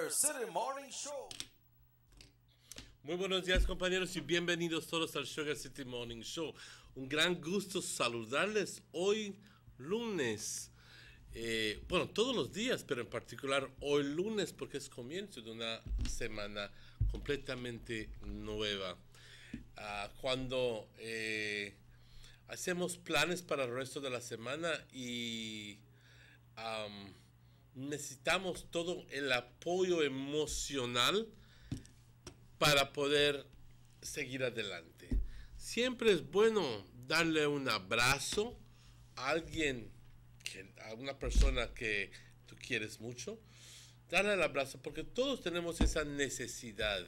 Sugar City Morning Show. Muy buenos días, compañeros, y bienvenidos todos al Sugar City Morning Show. Un gran gusto saludarles hoy lunes. Todos los días, pero en particular hoy lunes, porque es comienzo de una semana completamente nueva. Cuando hacemos planes para el resto de la semana y necesitamos todo el apoyo emocional para poder seguir adelante. Siempre es bueno darle un abrazo a alguien, a una persona que tú quieres mucho. Darle el abrazo, porque todos tenemos esa necesidad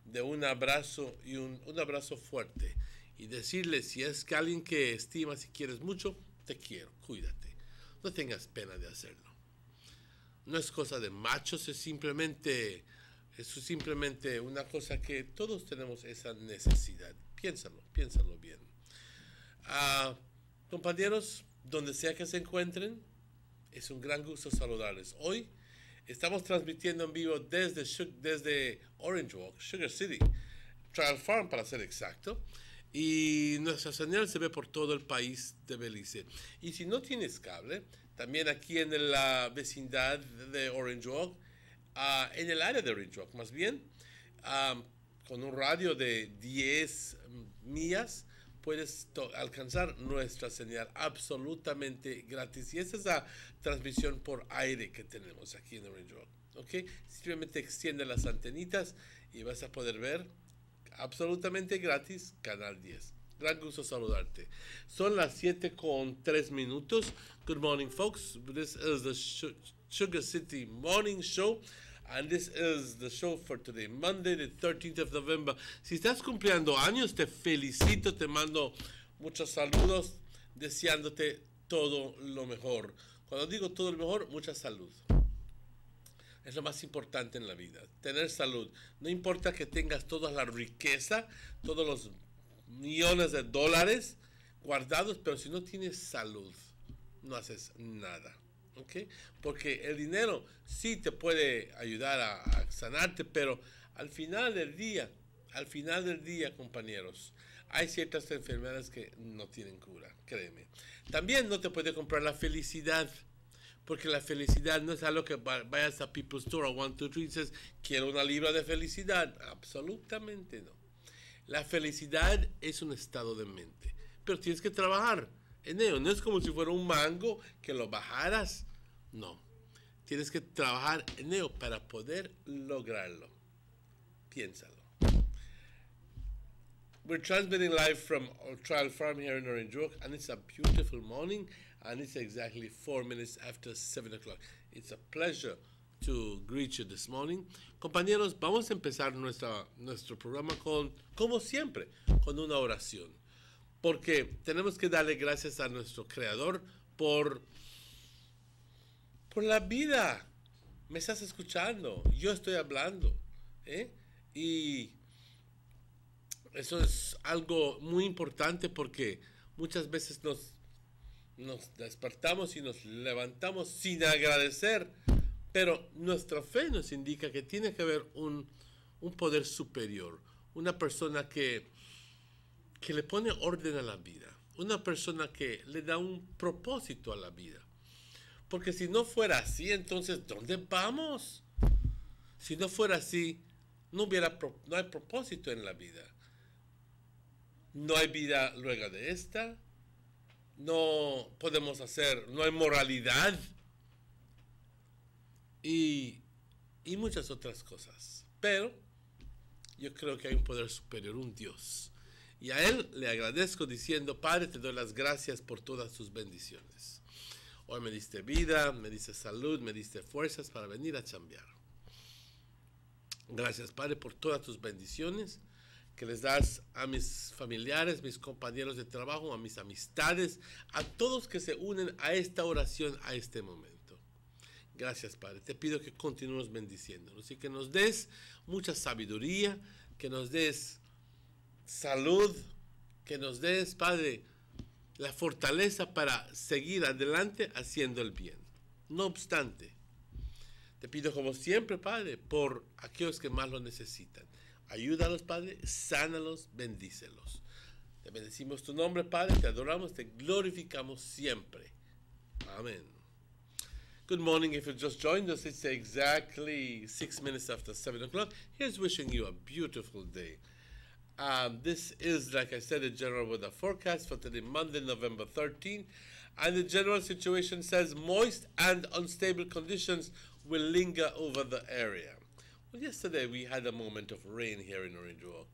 de un abrazo y un abrazo fuerte. Y decirle, si es que alguien que estimas y quieres mucho, te quiero, cuídate. No tengas pena de hacerlo. No es cosa de machos, es simplemente una cosa que todos tenemos esa necesidad. Piénsalo bien. Compañeros, donde sea que se encuentren, es un gran gusto saludarles. Hoy estamos transmitiendo en vivo desde Orange Walk, Sugar City, Trial Farm para ser exacto. Y nuestra señal se ve por todo el país de Belice. Y si no tienes cable, también aquí en la vecindad de Orange Walk, en el área de Orange Walk más bien, con un radio de 10 millas, puedes alcanzar nuestra señal absolutamente gratis. Y esa es la transmisión por aire que tenemos aquí en Orange Walk. ¿Okay? Simplemente extiende las antenitas y vas a poder ver absolutamente gratis Canal 10. Gran gusto saludarte. Son las 7:03. Good morning, folks. This is the Sugar City Morning Show. And this is the show for today, Monday, the 13th of November. Si estás cumpliendo años, te felicito, te mando muchos saludos, deseándote todo lo mejor. Cuando digo todo lo mejor, mucha salud. Es lo más importante en la vida, tener salud. No importa que tengas toda la riqueza, todos los millones de dólares guardados, pero si no tienes salud, no haces nada. ¿Okay? Porque el dinero sí te puede ayudar a sanarte, pero al final del día, compañeros, hay ciertas enfermedades que no tienen cura, créeme. También no te puede comprar la felicidad, porque la felicidad no es algo que vayas a People's Store o 1, 2, 3 y dices, quiero una libra de felicidad. Absolutamente no. La felicidad es un estado de mente, pero tienes que trabajar en ello. No es como si fuera un mango que lo bajaras. No. Tienes que trabajar en ello para poder lograrlo. Piénsalo. We're transmitting live from our trial farm here in Orange Walk, and it's a beautiful morning, and it's exactly 4 minutes after 7 o'clock. It's a pleasure to greet you this morning. Compañeros, vamos a empezar nuestro programa como siempre, con una oración. Porque tenemos que darle gracias a nuestro Creador por la vida. Me estás escuchando, yo estoy hablando. Y eso es algo muy importante, porque muchas veces nos despertamos y nos levantamos sin agradecer, pero nuestra fe nos indica que tiene que haber un poder superior, una persona que le pone orden a la vida, una persona que le da un propósito a la vida. Porque si no fuera así, entonces ¿dónde vamos? Si no fuera así, no hay propósito en la vida. No hay vida luego de esta. No hay moralidad. Y muchas otras cosas. Pero yo creo que hay un poder superior, un Dios. Y a Él le agradezco diciendo, Padre, te doy las gracias por todas tus bendiciones. Hoy me diste vida, me diste salud, me diste fuerzas para venir a chambear. Gracias, Padre, por todas tus bendiciones que les das a mis familiares, mis compañeros de trabajo, a mis amistades, a todos que se unen a esta oración, a este momento. Gracias, Padre. Te pido que continúes bendiciéndonos y que nos des mucha sabiduría, que nos des salud, que nos des, Padre, la fortaleza para seguir adelante haciendo el bien. No obstante, Te pido como siempre, Padre, por aquellos que más lo necesitan. Ayúdalos, Padre, sánalos, bendícelos. Te bendecimos tu nombre, Padre, te adoramos, te glorificamos siempre. Amén. Good morning. If you just joined us, it's exactly 6 minutes after 7 o'clock. Here's wishing you a beautiful day. This is, like I said, the general weather forecast for today, Monday, November 13th. And the general situation says moist and unstable conditions will linger over the area. Well, yesterday we had a moment of rain here in Orange Walk.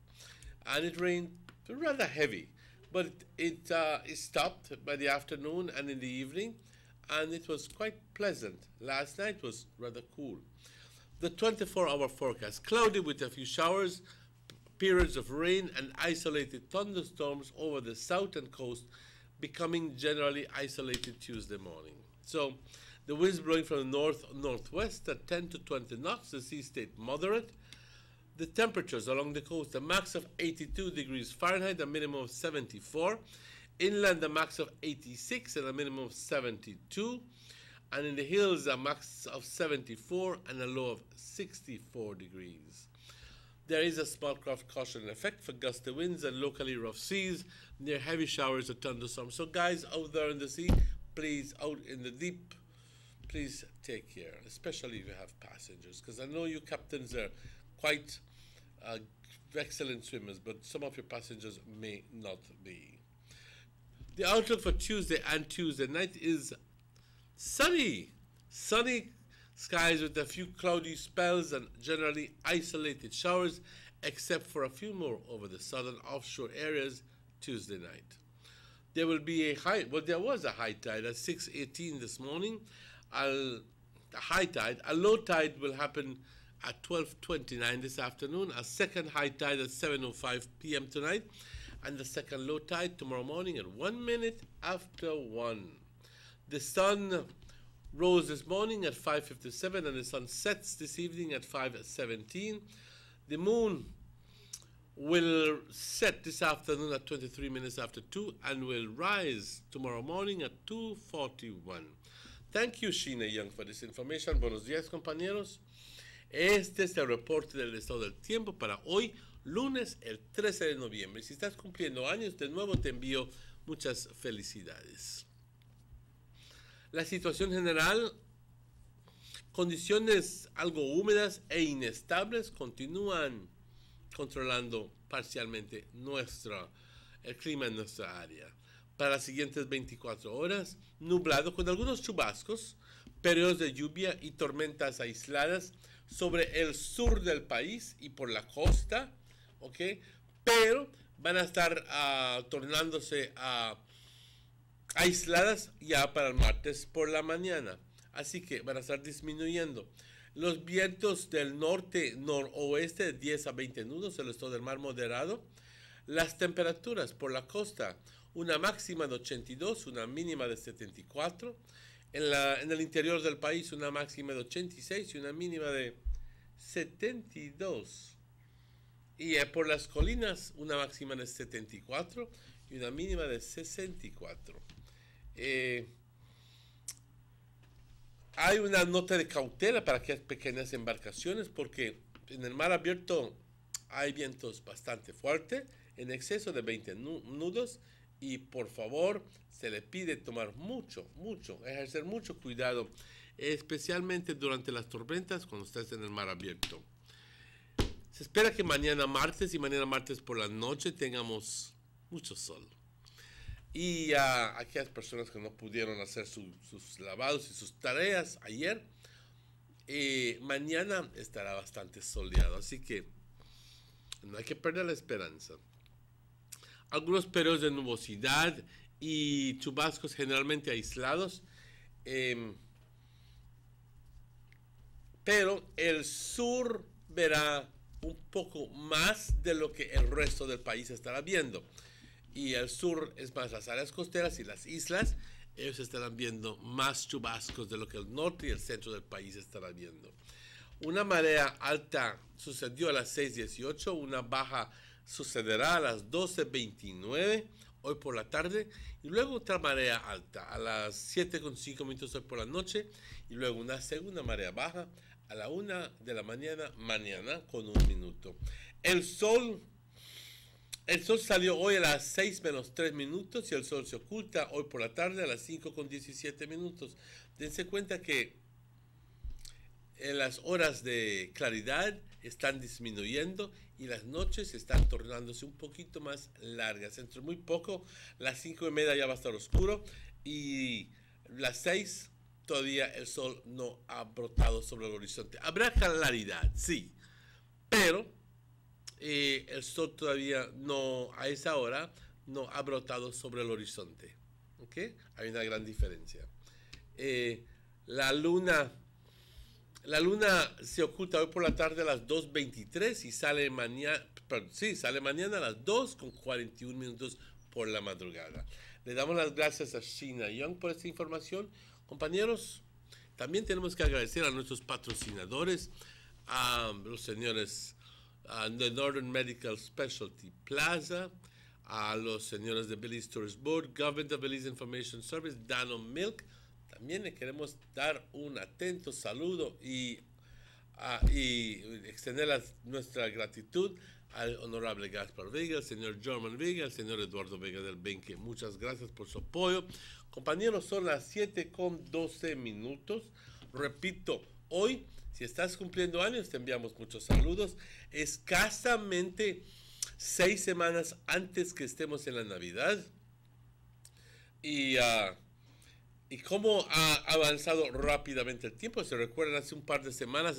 And it rained rather heavy. But it stopped by the afternoon and in the evening. And it was quite pleasant. Last night was rather cool. The 24-hour forecast, cloudy with a few showers, periods of rain and isolated thunderstorms over the southern coast, becoming generally isolated Tuesday morning. So the winds blowing from the north-northwest at 10 to 20 knots, the sea stayed moderate. The temperatures along the coast, a max of 82 degrees Fahrenheit, a minimum of 74. Inland, a max of 86 and a minimum of 72. And in the hills, a max of 74 and a low of 64 degrees. There is a small craft caution in effect for gusty winds and locally rough seas near heavy showers or thunderstorms. So guys out there in the sea, please, out in the deep, please take care, especially if you have passengers, because I know you captains are quite excellent swimmers, but some of your passengers may not be. The outlook for Tuesday and Tuesday night is sunny. Sunny skies with a few cloudy spells and generally isolated showers, except for a few more over the southern offshore areas Tuesday night. There will be there was a high tide at 6:18 this morning. A high tide. A low tide will happen at 12:29 this afternoon. A second high tide at 7:05 p.m. tonight. And the second low tide tomorrow morning at 1 minute after 1. The sun rose this morning at 5:57 and the sun sets this evening at 5:17. The moon will set this afternoon at 23 minutes after 2 and will rise tomorrow morning at 2:41. Thank you, Sheena Young, for this information. Buenos días, compañeros. Este es el reporte del estado del tiempo para hoy, lunes el 13 de noviembre. Si estás cumpliendo años, de nuevo te envío muchas felicidades. La situación general, condiciones algo húmedas e inestables continúan controlando parcialmente el clima en nuestra área. Para las siguientes 24 horas, nublado con algunos chubascos, periodos de lluvia y tormentas aisladas sobre el sur del país y por la costa, ¿ok? Pero van a estar tornándose aisladas ya para el martes por la mañana. Así que van a estar disminuyendo. Los vientos del norte-noroeste de 10 a 20 nudos, el estado del mar moderado. Las temperaturas por la costa, una máxima de 82, una mínima de 74. En el interior del país, una máxima de 86 y una mínima de 72. Y por las colinas, una máxima de 74 y una mínima de 64. Hay una nota de cautela para aquellas pequeñas embarcaciones porque en el mar abierto hay vientos bastante fuertes, en exceso de 20 nudos, y por favor se le pide tomar ejercer mucho cuidado, especialmente durante las tormentas cuando estés en el mar abierto. Se espera que mañana martes por la noche tengamos mucho sol. Y aquellas personas que no pudieron hacer sus lavados y sus tareas ayer, mañana estará bastante soleado, así que no hay que perder la esperanza. Algunos periodos de nubosidad y chubascos generalmente aislados, pero el sur verá un poco más de lo que el resto del país estará viendo. Y el sur es más las áreas costeras y las islas, ellos estarán viendo más chubascos de lo que el norte y el centro del país estarán viendo. Una marea alta sucedió a las 6:18, una baja sucederá a las 12:29 hoy por la tarde, y luego otra marea alta a las 7:05 hoy por la noche, y luego una segunda marea baja a la 1 de la mañana con 1 minuto. El sol salió hoy a las 6 menos 3 minutos y el sol se oculta hoy por la tarde a las 5 con 17 minutos. Dense cuenta que las horas de claridad están disminuyendo y las noches están tornándose un poquito más largas. Dentro de muy poco, las 5:30 ya va a estar oscuro y las 6 todavía el sol no ha brotado sobre el horizonte. Habrá claridad, sí, pero el sol todavía no, a esa hora, no ha brotado sobre el horizonte. ¿Okay? Hay una gran diferencia. La luna se oculta hoy por la tarde a las 2:23 y sale mañana a las 2 con 41 minutos por la madrugada. Le damos las gracias a Sheena Young por esta información. Compañeros, también tenemos que agradecer a nuestros patrocinadores, a los señores de Northern Medical Specialty Plaza, a los señores de Belize Tourist Board, Government of Belize Information Service, Dano Milk. También le queremos dar un atento saludo y extender nuestra gratitud al honorable Gaspar Vega, al señor German Vega, al señor Eduardo Vega del Benque. Muchas gracias por su apoyo. Compañeros, son las 7 con 12 minutos. Repito, hoy, si estás cumpliendo años, te enviamos muchos saludos. Escasamente 6 semanas antes que estemos en la Navidad. Y cómo ha avanzado rápidamente el tiempo. Se recuerdan hace un par de semanas,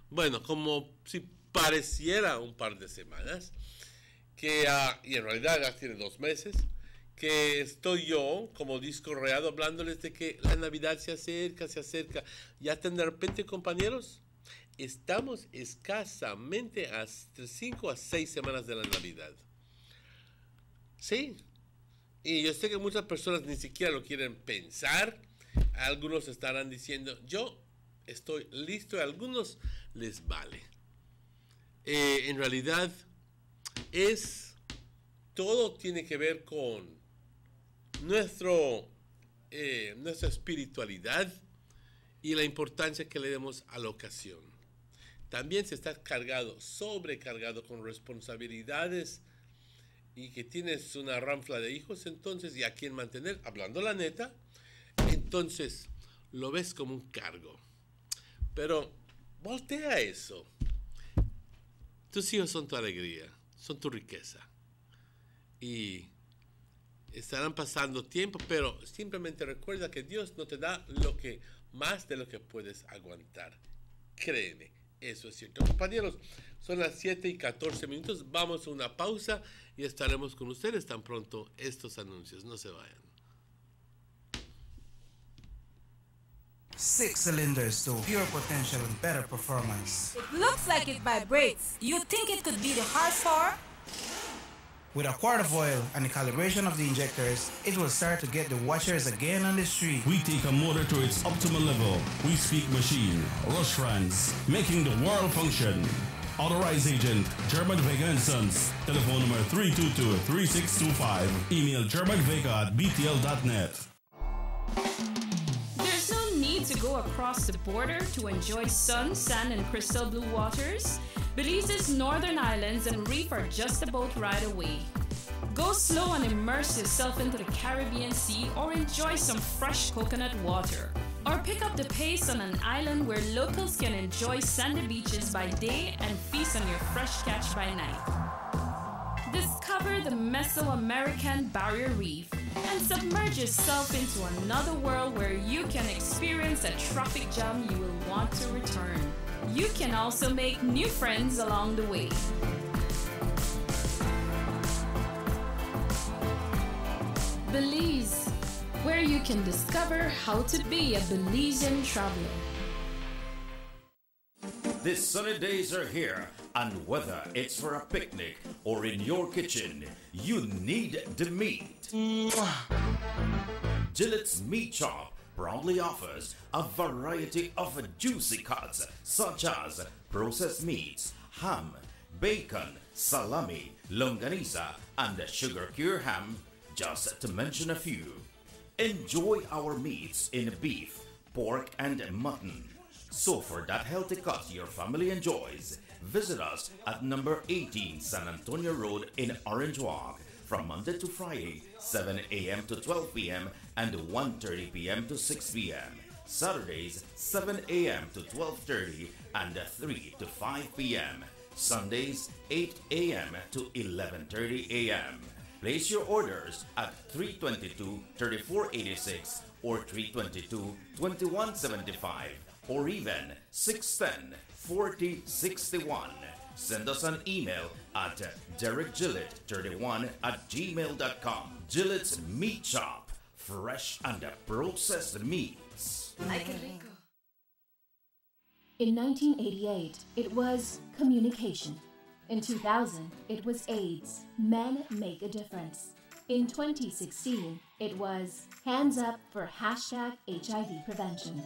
bueno, como si pareciera un par de semanas, y en realidad ya tiene 2 meses, que estoy yo como disco rayado hablándoles de que la Navidad se acerca. Ya de repente, compañeros, estamos escasamente a 5 a 6 semanas de la Navidad. Sí. Y yo sé que muchas personas ni siquiera lo quieren pensar. Algunos estarán diciendo, yo estoy listo, y a algunos les vale. En realidad, todo tiene que ver con nuestra espiritualidad y la importancia que le demos a la ocasión. También se está sobrecargado con responsabilidades y que tienes una ranfla de hijos, entonces, y a quien mantener, hablando la neta, entonces lo ves como un cargo. Pero voltea eso. Tus hijos son tu alegría, son tu riqueza. Y estarán pasando tiempo, pero simplemente recuerda que Dios no te da más de lo que puedes aguantar. Créeme, eso es cierto. Compañeros, son las 7 y 14 minutos. Vamos a una pausa y estaremos con ustedes tan pronto estos anuncios. No se vayan. 6 cylinders to pure potential and better performance. It looks like it vibrates. You think it could be the horsepower? With a quart of oil and the calibration of the injectors, it will start to get the watchers again on the street. We take a motor to its optimal level. We speak machine, rush runs, making the world function. Authorized agent, German Vega & Sons. Telephone number 322-3625. Email germanvega@btl.net. There's no need to go across the border to enjoy sun, sand, and crystal blue waters. Belize's northern islands and reef are just about right away. Go slow and immerse yourself into the Caribbean Sea or enjoy some fresh coconut water. Or pick up the pace on an island where locals can enjoy sandy beaches by day and feast on your fresh catch by night. Discover the Mesoamerican Barrier Reef and submerge yourself into another world where you can experience a traffic jam you will want to return. You can also make new friends along the way. Belize, where you can discover how to be a Belizean traveler. These sunny days are here, and whether it's for a picnic or in your kitchen, you need the meat. Gillette's Meat Shop proudly offers a variety of juicy cuts such as processed meats, ham, bacon, salami, longaniza, and sugar cure ham, just to mention a few. Enjoy our meats in beef, pork, and mutton. So for that healthy cut your family enjoys, visit us at number 18 San Antonio Road in Orange Walk from Monday to Friday, 7 a.m. to 12 p.m. and 1:30 p.m. to 6 p.m. Saturdays, 7 a.m. to 12:30 and 3 to 5 p.m. Sundays, 8 a.m. to 11:30 a.m. Place your orders at 322-3486 or 322-2175 or even 610-4061. Send us an email at derekgillett31@gmail.com. Gillett's Meat Shop, fresh and processed meats. In 1988, it was communication. In 2000, it was AIDS. Men make a difference. In 2016, it was hands up for #HIV prevention.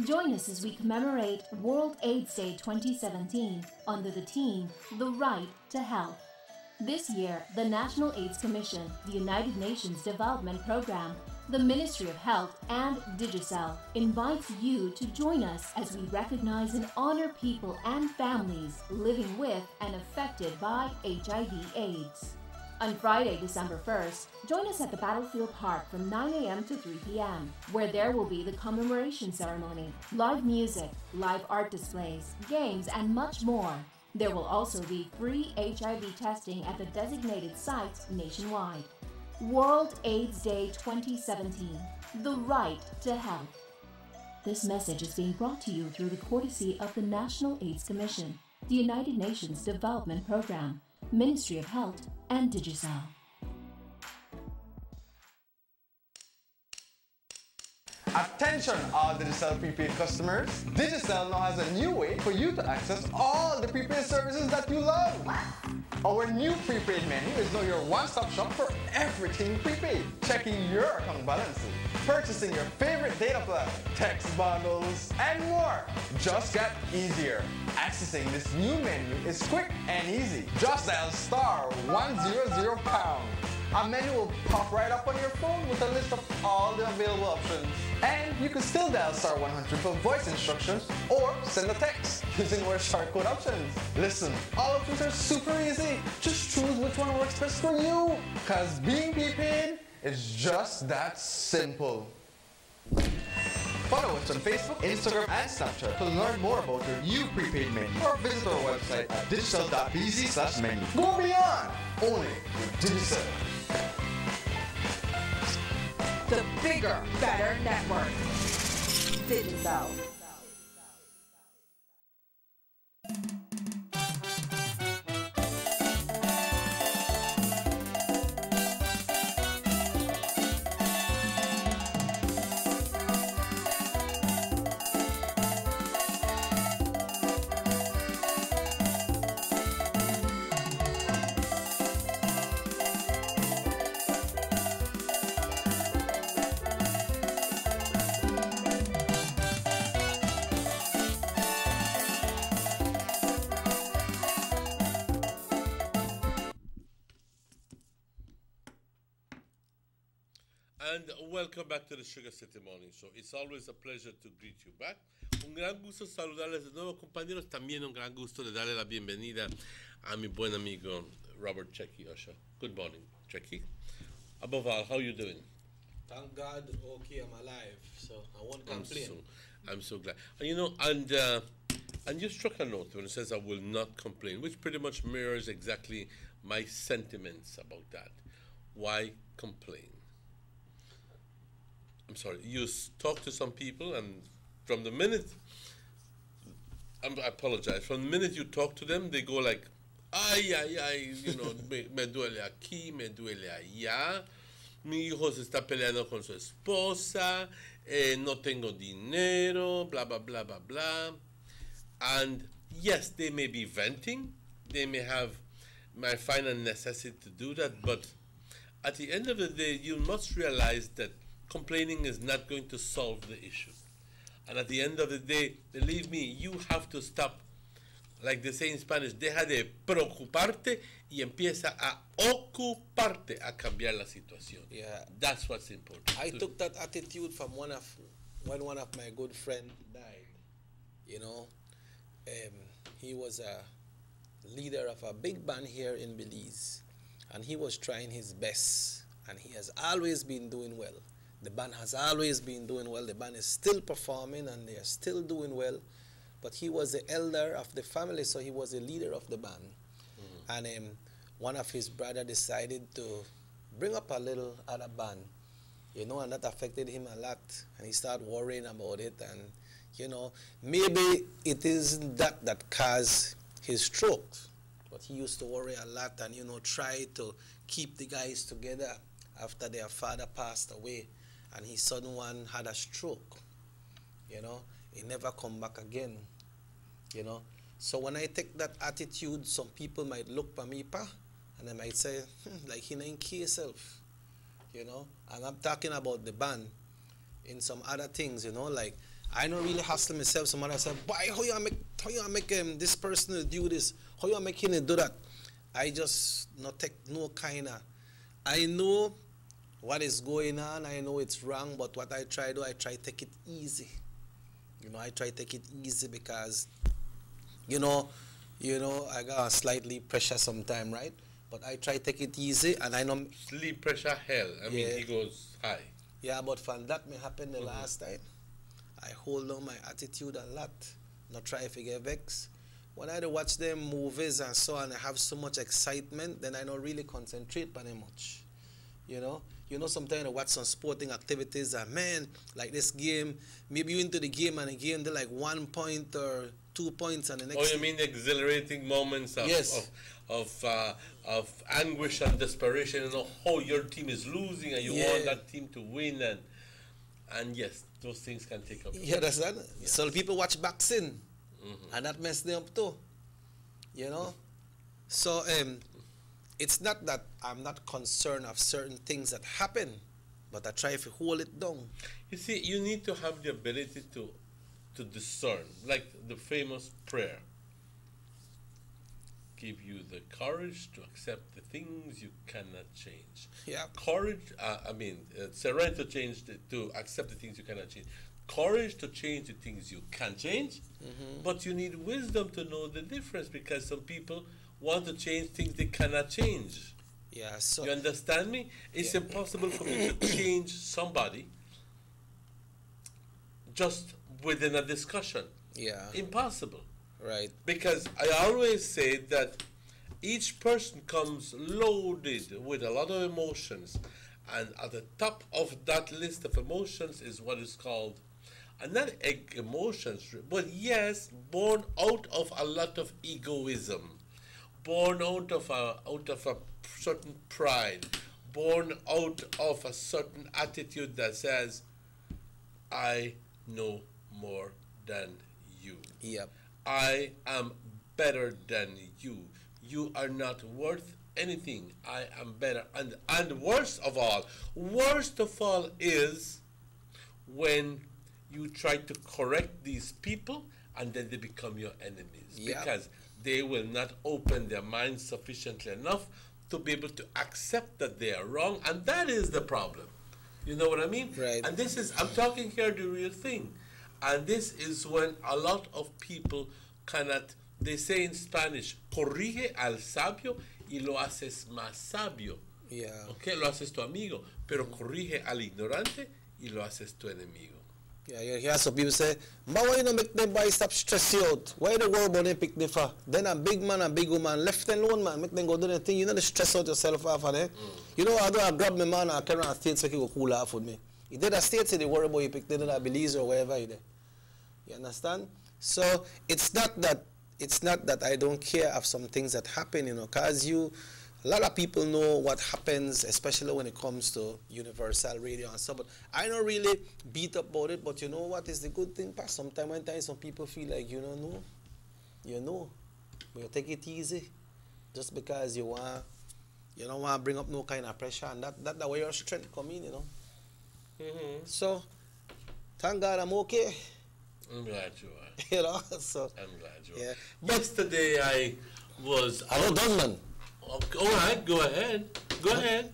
Join us as we commemorate World AIDS Day 2017 under the theme, The Right to Health. This year, the National AIDS Commission, the United Nations Development Programme, the Ministry of Health, and Digicel invites you to join us as we recognize and honor people and families living with and affected by HIV/AIDS. On Friday, December 1st, join us at the Battlefield Park from 9 a.m. to 3 p.m., where there will be the commemoration ceremony, live music, live art displays, games, and much more. There will also be free HIV testing at the designated sites nationwide. World AIDS Day 2017, the right to health. This message is being brought to you through the courtesy of the National AIDS Commission, the United Nations Development Programme, Ministry of Health, and Digicel. Attention all Digicel prepaid customers. Digicel now has a new way for you to access all the prepaid services that you love. Our new prepaid menu is now your one-stop shop for everything prepaid. Checking your account balances, purchasing your favorite data plan, text bundles, and more. Just got easier. Accessing this new menu is quick and easy. Just dial *100#. A menu will pop right up on your phone with a list of all the available options. And you can still dial *100 for voice instructions or send a text using our short code options. Listen, all options are super easy. Just choose which one works best for you. Cause being prepaid is just that simple. Follow us on Facebook, Instagram, and Snapchat to learn more about your new prepaid menu or visit our website at digicel.bz/menu. Go beyond! Only with Digicel. The bigger, better network. Digicel. And welcome back to the Sugar City Morning Show. It's always a pleasure to greet you back. Un gran gusto saludarles de nuevo, compañeros. También un gran gusto de darle la bienvenida a mi buen amigo Robert Checky Usher. Good morning, Checky. Above all, how are you doing? Thank God, okay, I'm alive, so I won't complain. I'm so glad. And you know, and you struck a note when it says I will not complain, which pretty much mirrors exactly my sentiments about that. Why complain? I'm sorry, you talk to some people, and from the minute, I apologize, from the minute you talk to them, they go like, ay, you know, me duele aquí, me duele allá, mi hijo se está peleando con su esposa, no tengo dinero, blah, blah, blah, blah, blah. And yes, they may be venting, they might find a necessity to do that, but at the end of the day, you must realize that complaining is not going to solve the issue. And at the end of the day, believe me, you have to stop, like they say in Spanish, deja de preocuparte y empieza a ocuparte a cambiar la situación. Yeah. That's what's important. I took that attitude from when one of my good friends died. you know, he was a leader of a big band here in Belize, and he was trying his best, and he has always been doing well. The band has always been doing well. The band is still performing, and they are still doing well. But he was the elder of the family, so he was the leader of the band. And one of his brother decided to bring up a little other band, you know, and that affected him a lot. And he started worrying about it, and, you know, maybe it isn't that caused his stroke, but he used to worry a lot and, you know, try to keep the guys together after their father passed away, and his son one had a stroke, you know. He never come back again, you know. So when I take that attitude, some people might look for me, pa, and they might say, like he ain't kill himself, you know. And I'm talking about the band. In some other things, you know, like I don't really hustle myself. Somebody say, why, how you make this person do this? How you make him do that? I just not take no kind of, I know what is going on, I know it's wrong, but what I try to take it easy. You know, I try to take it easy because, you know, I got a slightly pressure sometime, right? But I try to take it easy, and I know... Sleep pressure, hell. I mean, it goes high. Yeah, but from that may happen the last time. I hold on my attitude a lot. Not try to get vexed. When I watch them movies and so on, I have so much excitement, then I don't really concentrate on it much. You know, sometimes I watch some sporting activities and man, like this game, maybe you into the game and the game they're like 1 point or 2 points and the next. Oh, you mean the exhilarating moments of, yes. of anguish and desperation, you know, how your team is losing and you want that team to win, and yes, those things can take up. Yeah, that's that. Yes. So people watch boxing, and that messed them up too. You know, so it's not that I'm not concerned of certain things that happen, but I try to hold it down. You see, you need to have the ability to discern, like the famous prayer. Give you the courage to accept the things you cannot change. Yeah. Courage, serenity to change, to accept the things you cannot change. Courage to change the things you can change, but you need wisdom to know the difference, because some people want to change things they cannot change. Yeah. So you understand me? It's impossible for me to change somebody just within a discussion. Yeah. Impossible. Right. Because I always say that each person comes loaded with a lot of emotions, and at the top of that list of emotions is what is called, and not emotions, but yes, born out of a lot of egoism, born out of a certain pride, born out of a certain attitude that says, I know more than you. Yep. I am better than you. You are not worth anything. I am better. And worst of all is when you try to correct these people and then they become your enemies. Yep. Because they will not open their minds sufficiently enough to be able to accept that they are wrong, and that is the problem. You know what I mean? Right. And this is, I'm talking here the real thing. And this is when a lot of people cannot, they say in Spanish, corrige al sabio y lo haces más sabio. Yeah. Okay, lo haces tu amigo, pero corrige al ignorante y lo haces tu enemigo. Yeah, you hear some people say, but why you not make them boy stop stress you out? Why the world about them pick them for? Then a big man and big woman left them alone, man, make them go do their thing. You know, they stress out yourself off of them. You know, I grab my man and carry on States so he go cool off with me. He did a States, they worry about you pick them in Belize or wherever he did. You understand? So it's not that I don't care of some things that happen, you know, because a lot of people know what happens, especially when it comes to Universal Radio and stuff, but I don't really beat up about it. But you know what is the good thing, pa? Sometimes some people feel like you don't know. You know. But you take it easy. Just because you don't want to bring up no kind of pressure, and that where your strength come in, you know. So, thank God I'm okay. I'm glad you are. You know, so I'm glad you are. yeah. Yesterday I was... Hello, Donman. All right, go ahead. Go ahead.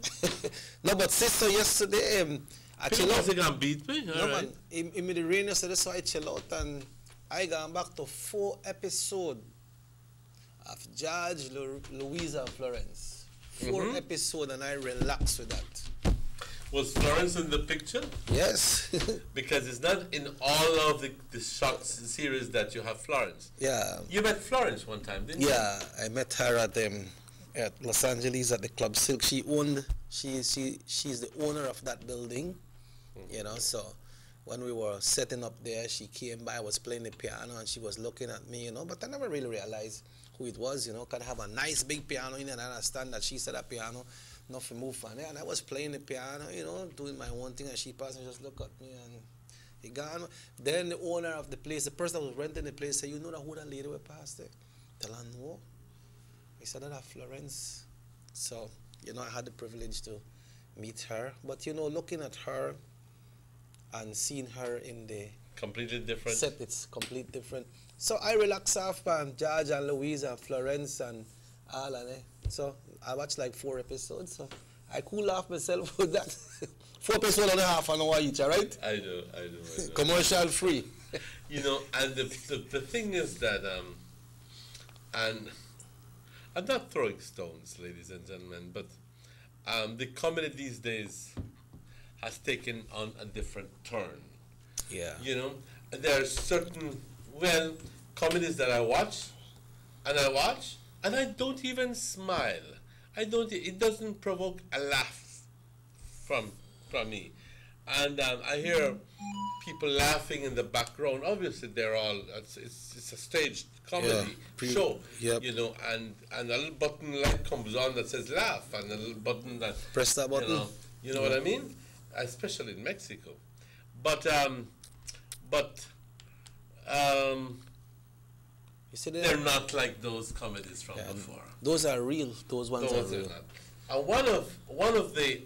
No, but sister, yesterday, I chill out. People gonna beat me? All No, right. man, in the rain yesterday, so I chill out and I gone back to 4 episodes of George, Louisa, and Florence. 4 episodes, and I relaxed with that. Was Florence in the picture? Yes. Because it's not in all of the shots series that you have Florence. Yeah. You met Florence one time, didn't you? Yeah, I met her at Los Angeles at the Club Silk. She's the owner of that building, you know. So when we were setting up there, she came by. I was playing the piano, and she was looking at me, you know. But I never really realized who it was, you know. Could have a nice big piano in, and I understand that she said a piano. Nothing move from there, and I was playing the piano, you know, doing my own thing, and she passed and just looked at me, and he gone. Then the owner of the place, the person that was renting the place, said, "You know that who that lady was past there?" Tell her no. He said that Florence. So, you know, I had the privilege to meet her, but you know, looking at her and seeing her in the completely different set, it's completely different. So I relax off on George and Louise and Florence and all of that. So I watched like 4 episodes, so I cool off myself with that. 4 episodes and a half an hour each, right? I do. Commercial free. You know, and the thing is that, and I'm not throwing stones, ladies and gentlemen, but the comedy these days has taken on a different turn. Yeah. You know, there are certain, comedies that I watch, and I don't even smile. It doesn't provoke a laugh from me. And I hear people laughing in the background. Obviously, they're all, it's a staged comedy show, you know, and a little button light comes on that says laugh, and a little button that... Press that button. You know what I mean? Especially in Mexico. But you see, they're not like those comedies from before. Those are real. Those ones are real. Not. And one of the,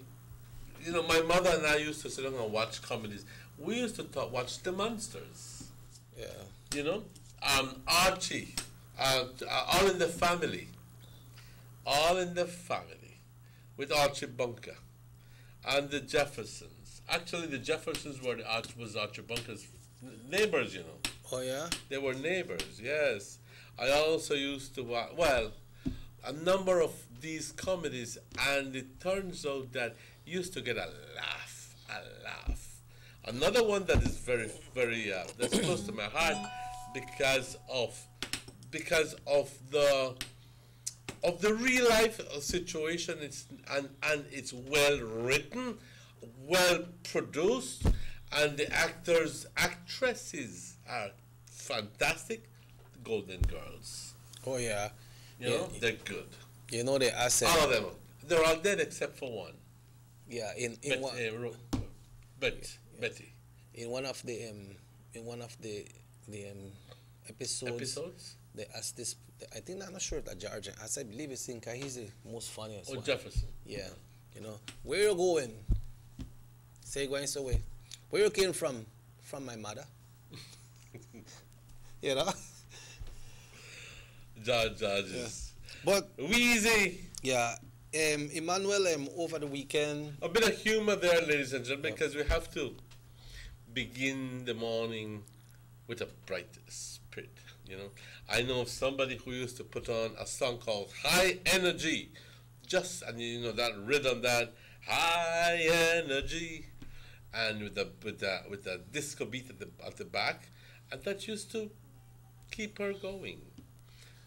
you know, my mother and I used to sit down and watch comedies. We used to watch The Monsters. Yeah. You know, Archie, All in the Family, with Archie Bunker, and the Jeffersons. Actually, the Jeffersons was Archie Bunker's neighbors, you know. Oh, yeah? They were neighbors, yes. I also used to watch, a number of these comedies, and it turns out that you used to get a laugh. Another one that is very, very, that's close to my heart because of the real life situation. And it's well written, well produced, and the actresses are fantastic. The Golden Girls. Oh, yeah. You know, they're good. You know, the asset. All of them. They're all dead except for one. Yeah, Betty. In one of the episodes, they asked this. I think I'm not sure that George. As I believe it's in, he's the most funniest one. Jefferson. Yeah, you know, where you going? Say going so way. Where you came from? From my mother. You know. George is. But Wheezy. Yeah. Emmanuel, over the weekend. A bit of humor there, ladies and gentlemen, because we have to begin the morning with a bright spirit. You know, I know of somebody who used to put on a song called High Energy, and you know that rhythm, that high energy, and with the disco beat at the back, and that used to keep her going.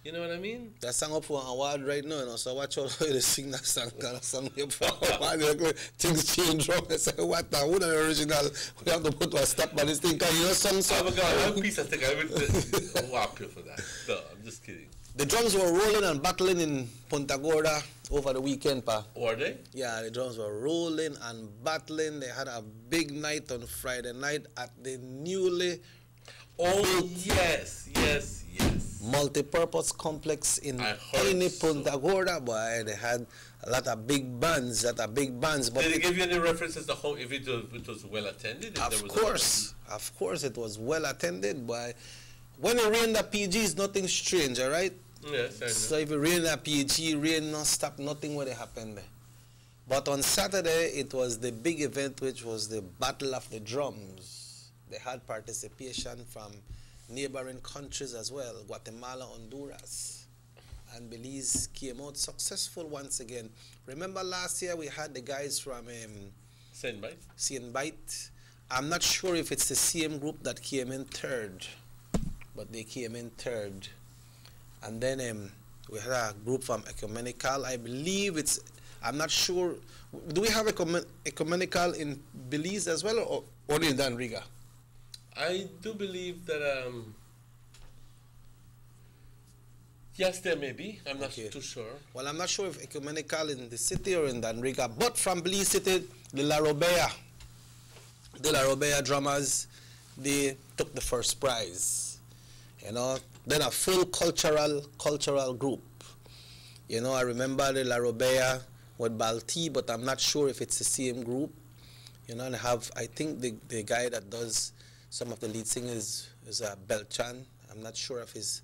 You know what I mean? That song up for an award right now, you know, so watch out how they sing that song. That song up for an award. Things change wrong. I say, what the? Who the original? We have to put a stop on this thing. Because you know some... Oh my God, one piece of thing. I would whap you for that. No, I'm just kidding. The drums were rolling and battling in Punta Gorda over the weekend, pa. Were they? Yeah, the drums were rolling and battling. They had a big night on Friday night at the newly built yes. multi-purpose complex in tiny Punta Gorda. Boy, they had a lot of big bands. But did they give you any references to how if it was well attended? Of course, it was well attended. But when it rained at PG, it's nothing strange, all right? Yes, I know. So if it rained at PG, rain not stop, nothing would happen there. But on Saturday, it was the big event, which was the Battle of the Drums. They had participation from neighboring countries as well, Guatemala, Honduras. And Belize came out successful once again. Remember last year we had the guys from Saint Bite. I'm not sure if it's the same group that came in third, but they came in third. And then we had a group from Ecumenical. I believe it's, I'm not sure. Do we have Ecumenical in Belize as well, or only in Danriga? I do believe that, yes, there may be. I'm not too sure. Well, I'm not sure if Ecumenical in the city or in Danriga, but from Belize City, the La Robea drummers, they took the first prize. You know, then a full cultural group. You know, I remember the La Robea with Balti, but I'm not sure if it's the same group. You know, and I think the guy that does some of the lead singers is Belchan. I'm not sure of his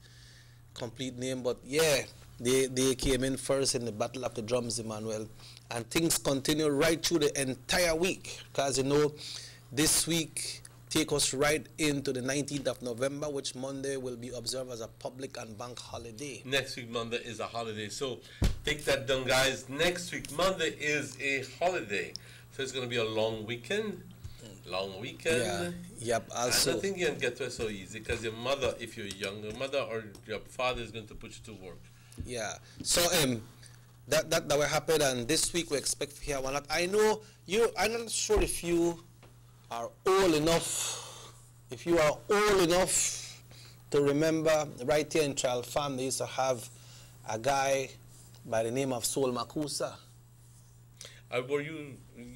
complete name, but yeah, they came in first in the Battle of the Drums, Emmanuel. And things continue right through the entire week, because you know, this week take us right into the 19th of November, which Monday will be observed as a public and bank holiday. Next week, Monday is a holiday. So take that down, guys. Next week, Monday is a holiday. So it's going to be a long weekend. Long weekend. Yeah. Yep. Also, I don't think you can get to it so easy, because your mother, if you're young, your mother or your father is going to put you to work. Yeah. So that will happen, and this week we expect to hear one lot. I know you. I'm not sure if you are old enough. If you are old enough to remember, right here in Trial Farm, they used to have a guy by the name of Soul Makusa.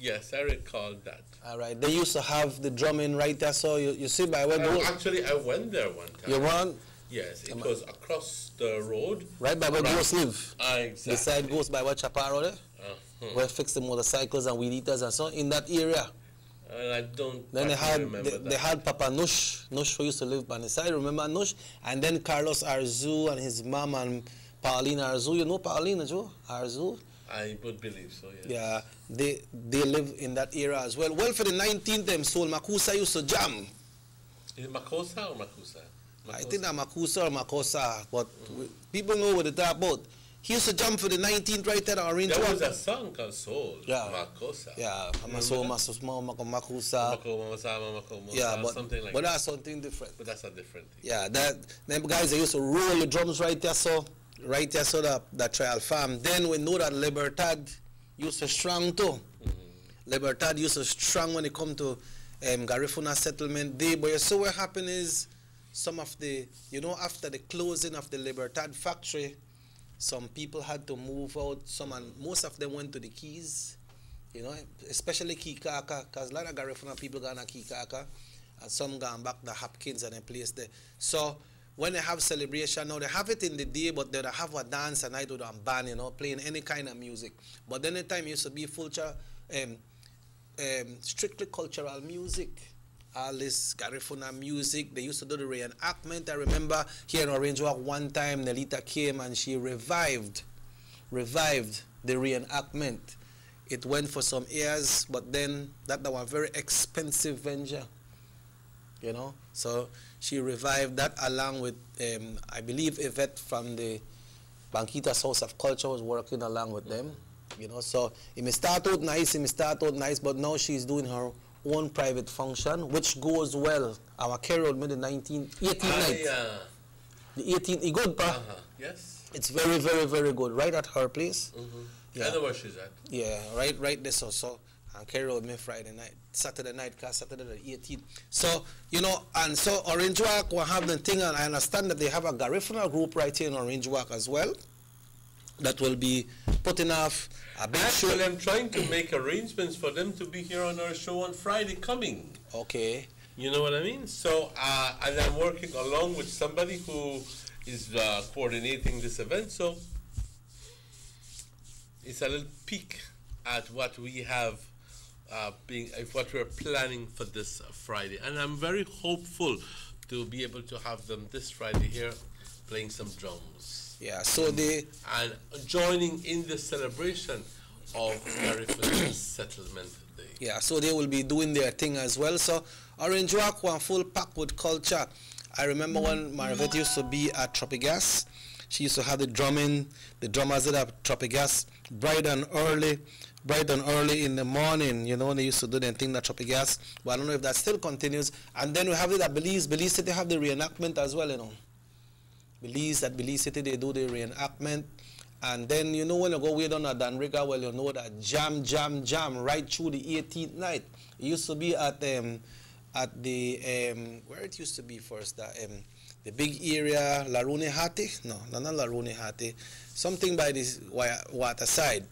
Yes, I recall that. All right. They used to have the drumming right there. So you see by where actually, I went there one time. You went? Yes, it was across the road. Right by where Ghost live. Exactly. The side goes by where Chaparro there. Where fix the motorcycles and weed eaters and so in that area. I don't. Then they had Papa Nush who used to live by the side. Remember Nush? And then Carlos Arzu and his mom and Pauline Arzu. You know Pauline Arzu? I would believe so, yes. Yeah, they live in that area as well. Well, for the 19th, Soul Makusa used to jam. Is it Makosa or Makusa? I think that Makusa or Makosa, but people know what it's about. He used to jump for the 19th right there at Orange Walk. There was a song called Soul, Makosa. Yeah, Makusa. Yeah, but something like that's something different. But that's a different thing. Yeah, them guys, they used to roll the drums right there, so that Trial Farm. Then we know that Libertad used to strong too. Libertad used to strong when it come to Garifuna Settlement Day. But you see what happened is some of the, you know, after the closing of the Libertad factory, some people had to move out. Most of them went to the Keys, you know, especially Kikaka, because a lot of Garifuna people gone to Kikaka, and some gone back to Hopkins and a place there. So when they have celebration now, they have it in the day, but they have a dance and night with a band, you know, playing any kind of music. But then the time used to be strictly cultural music. All this Garifuna music. They used to do the reenactment. I remember here in Orange Walk one time, Nelita came and she revived the reenactment. It went for some years, but then that was a very expensive venture, you know. So she revived that along with, I believe Yvette from the Banquita's House of Culture was working along with them, you know. So it may start out nice, but now she's doing her own private function, which goes well. Our carol made the 18th night. The 18th, it good, pa? Yes. It's very, very, very good. Right at her place. Yeah. I know where she's at. Yeah, right there. So and carol me Friday night, Saturday night, cause Saturday the 18th. So, you know, and so Orange Walk will have the thing, and I understand that they have a Garifuna group right here in Orange Walk as well that will be putting off a big show. Actually, I'm trying to make arrangements for them to be here on our show on Friday coming. Okay. You know what I mean? So, and I'm working along with somebody who is coordinating this event, so it's a little peek at what we have what we're planning for this Friday. And I'm very hopeful to be able to have them this Friday here playing some drums. Yeah, so and joining in the celebration of Garifuna Settlement Day. Yeah, so they will be doing their thing as well. So Orange Walk one full pack with culture. I remember when Marivette used to be at Tropigas. She used to have the drumming, the drummers at Tropigas, bright and early in the morning, you know, they used to do their thing at Tropigas. But I don't know if that still continues. And then we have it at Belize. Belize City have the reenactment as well, you know. Belize City, they do the reenactment. And then, you know, when you go way down at Danriga, well, you know that jam right through the 18th night. It used to be at the, where it used to be first, the big area, Larune Hati? No, not Larune Hati. Something by this water side.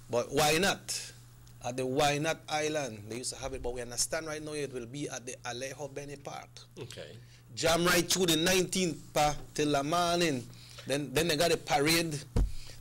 But why not? At the Why Not Island, they used to have it, but we understand right now it will be at the Alejo Beni Park. Okay. Jam right through the 19th till the morning. Then they got a parade.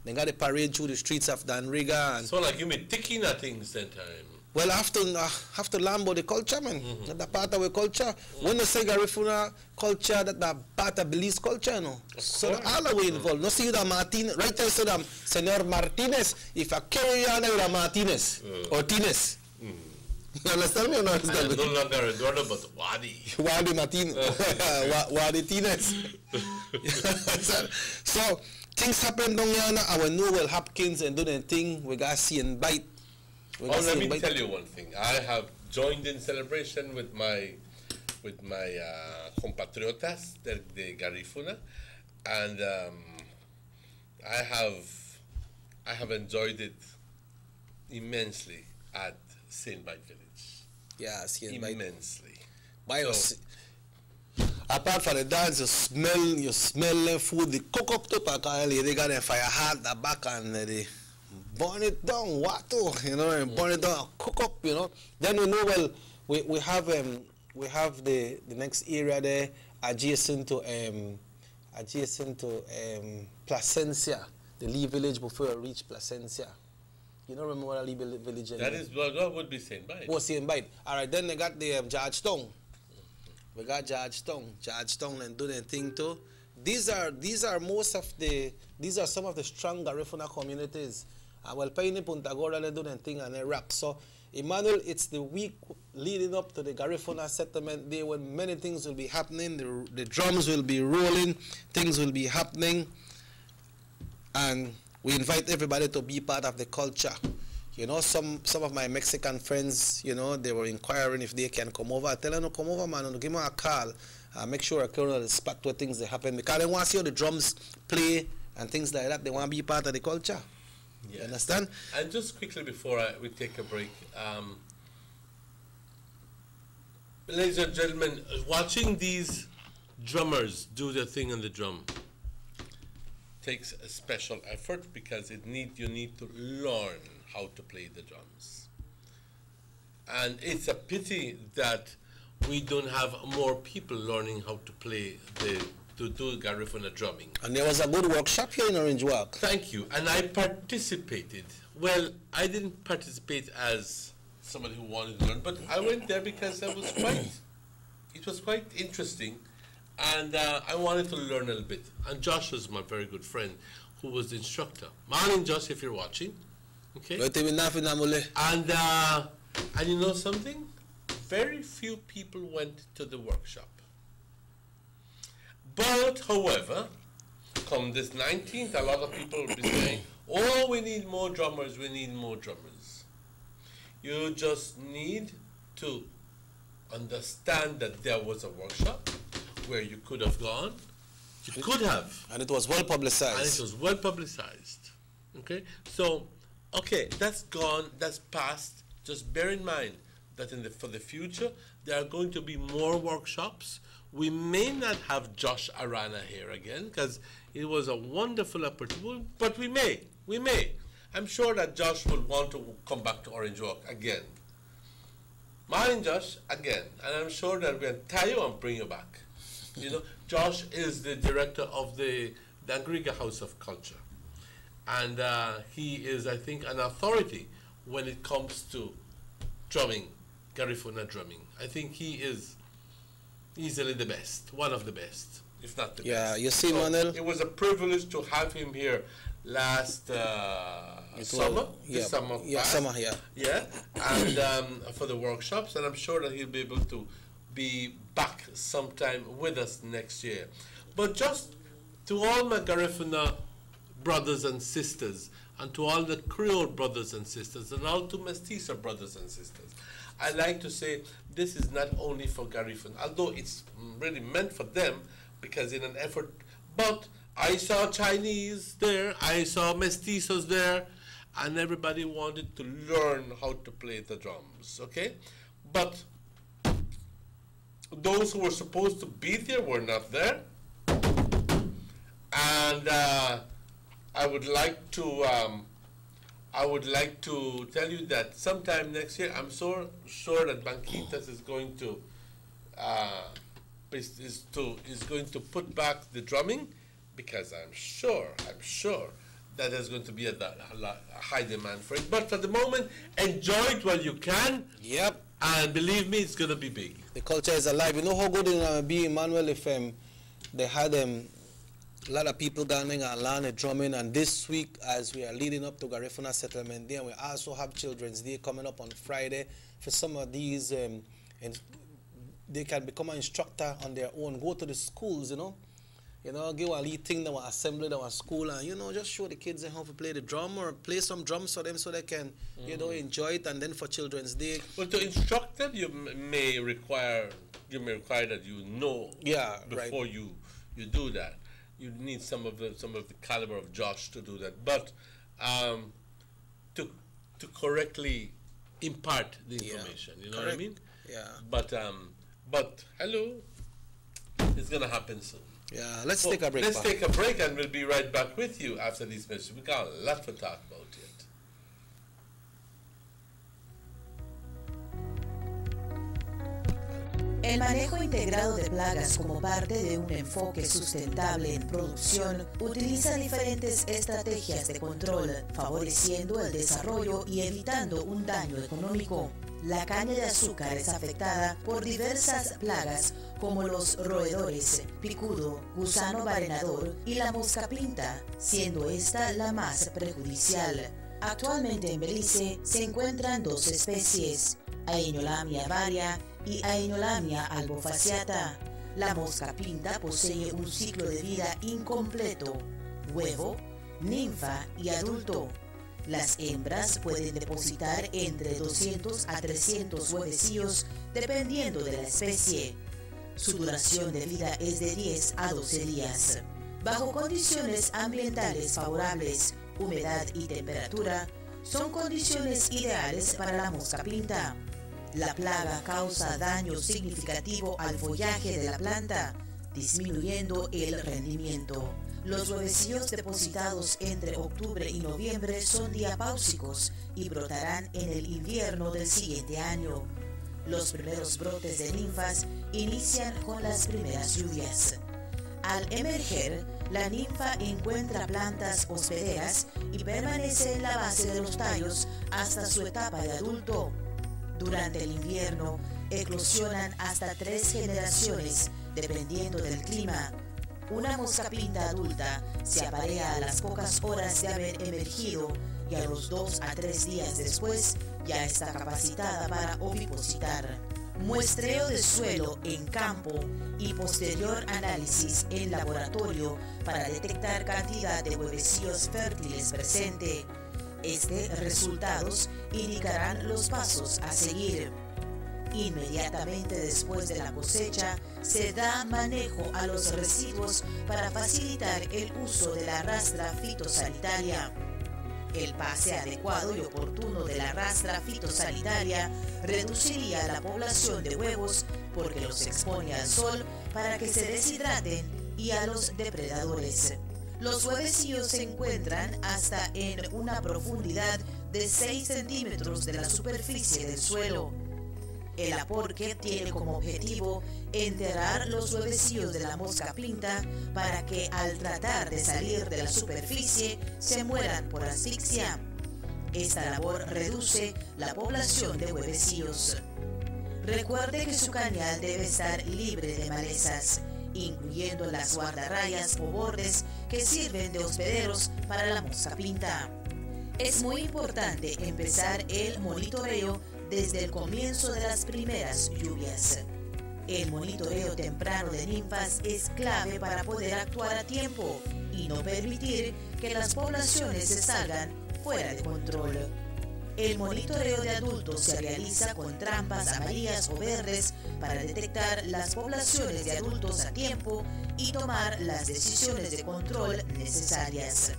They got a parade through the streets of Danriga. And so like you mean ticking at things that time? Well, have to learn about the culture, man. That's part of our culture. When you say Garifuna culture, that's part of Belize culture, you know. So all the way involved. No see that Martinez, right there, so that Senor Martinez, if I carry on with Martinez or Tines. You understand me or not understand me? No longer Eduardo, but Wadi. Wadi Martinez. Wadi Tines. So things happen down here now. Our Noel Hopkins and do the thing. We got to see and bite. Let me tell you one thing. I have joined in celebration with my compatriotas, the Garifuna, and I have enjoyed it immensely at Saint Bite Village. Yeah, Saint Bite. Immensely. Apart from the dance, you smell the food, the cook up to Pakali, they got a fire hot the back and they burn it down, you know, and burn it down, cook up, you know. Then we know, well, we have the next area there adjacent to Placencia, the Lee village before you reach Placencia. You don't remember what Lee village is? That would be Saint Bite. Oh, Saint Bite. All right, then they got the Georgetown. We got Georgetown and do their thing too. These are some of the strong Garifuna communities. Well, Paine Punta Gorda, they do their thing and they rock. So, Emmanuel, it's the week leading up to the Garifuna settlement day when many things will be happening. The drums will be rolling, things will be happening, and we invite everybody to be part of the culture. You know, some of my Mexican friends, you know, they were inquiring if they can come over. I tell them, no, come over, man, give me a call. Make sure I come to the spot where things they happen. Because they want to see how the drums play and things like that. They want to be part of the culture. Yeah. You understand? And just quickly before we take a break, ladies and gentlemen, watching these drummers do their thing on the drum takes a special effort because you need to learn how to play the drums. And it's a pity that we don't have more people learning how to play to do Garifuna drumming. And there was a good workshop here in Orange Walk. Thank you. And I participated. Well, I didn't participate as somebody who wanted to learn, but I went there because it was quite interesting. And I wanted to learn a little bit. And Josh was my very good friend who was the instructor. Morning, Josh, if you're watching. Okay. And you know something? Very few people went to the workshop. But, however, come this 19th, a lot of people will be saying, oh, we need more drummers, we need more drummers. You just need to understand that there was a workshop where you could have gone. You could have. And it was well publicized. And it was well publicized. Okay? So, okay, that's gone, that's past. Just bear in mind that for the future, there are going to be more workshops. We may not have Josh Arana here again because it was a wonderful opportunity, but we may. I'm sure that Josh will want to come back to Orange Walk again. Morning, Josh, again. And I'm sure that we'll tie you and bring you back. You know, Josh is the director of the Dangriga House of Culture. And he is, I think, an authority when it comes to drumming, Garifuna drumming. I think he is easily the best, one of the best, if not the best. Yeah, you see, Manuel? It was a privilege to have him here last summer. Yeah, summer, yeah. Yeah, and for the workshops, and I'm sure that he'll be able to be back sometime with us next year. But just to all my Garifuna brothers and sisters, and to all the Creole brothers and sisters, and all to Mestizo brothers and sisters, I like to say this is not only for Garifuna, although it's really meant for them, because in an effort, but I saw Chinese there, I saw Mestizos there, and everybody wanted to learn how to play the drums, okay? But those who were supposed to be there were not there, and I would like to tell you that sometime next year, I'm so sure that Banquitas is going to put back the drumming, because I'm sure that there's going to be a high demand for it. But for the moment, enjoy it while you can. Yep. And believe me, it's going to be big. The culture is alive. You know how good it's going to be, Emmanuel, if they had a lot of people going and learning drumming. And this week, as we are leading up to Garifuna Settlement Day, and we also have Children's Day coming up on Friday. For some of these, and they can become an instructor on their own, go to the schools, give a little thing, that assembly, that school, and, just show the kids how to play the drum, or play some drums for them so they can, enjoy it. And then for Children's Day. Well, to instruct them, you may require that you know before you do that. You need some of the caliber of Josh to do that. But to correctly impart the information, you know what I mean? Yeah. But hello, it's gonna happen soon. Yeah, let's take a break. Let's take a break, and we'll be right back with you after these messages. We got a lot to talk about yet. El manejo integrado de plagas como parte de un enfoque sustentable en producción utiliza diferentes estrategias de control, favoreciendo el desarrollo y evitando un daño económico. La caña de azúcar es afectada por diversas plagas como los roedores, picudo, gusano barenador y la mosca pinta, siendo esta la más perjudicial. Actualmente en Belice se encuentran dos especies, Aenolamia varia y Aenolamia albofasciata. La mosca pinta posee un ciclo de vida incompleto: huevo, ninfa y adulto. Las hembras pueden depositar entre 200 a 300 huevecillos dependiendo de la especie. Su duración de vida es de 10 a 12 días. Bajo condiciones ambientales favorables, humedad y temperatura, son condiciones ideales para la mosca pinta. La plaga causa daño significativo al follaje de la planta, disminuyendo el rendimiento. Los huevecillos depositados entre octubre y noviembre son diapáusicos y brotarán en el invierno del siguiente año. Los primeros brotes de ninfas inician con las primeras lluvias. Al emerger, la ninfa encuentra plantas hospederas y permanece en la base de los tallos hasta su etapa de adulto. Durante el invierno, eclosionan hasta 3 generaciones, dependiendo del clima. Una mosca pinta adulta se aparea a las pocas horas de haber emergido y a los 2 a 3 días después ya está capacitada para ovipositar. Muestreo de suelo en campo y posterior análisis en laboratorio para detectar cantidad de huevecillos fértiles presente. Resultados indicarán los pasos a seguir. Inmediatamente después de la cosecha, se da manejo a los residuos para facilitar el uso de la rastra fitosanitaria. El pase adecuado y oportuno de la rastra fitosanitaria reduciría la población de huevos porque los expone al sol para que se deshidraten y a los depredadores. Los huevecillos se encuentran hasta en una profundidad de 6 centímetros de la superficie del suelo. El aporque tiene como objetivo enterrar los huevecillos de la mosca pinta para que al tratar de salir de la superficie se mueran por asfixia. Esta labor reduce la población de huevecillos. Recuerde que su cañal debe estar libre de malezas, incluyendo las guardarrayas o bordes que sirven de hospederos para la mosca pinta. Es muy importante empezar el monitoreo desde el comienzo de las primeras lluvias. El monitoreo temprano de ninfas es clave para poder actuar a tiempo y no permitir que las poblaciones se salgan fuera de control. El monitoreo de adultos se realiza con trampas amarillas o verdes para detectar las poblaciones de adultos a tiempo y tomar las decisiones de control necesarias.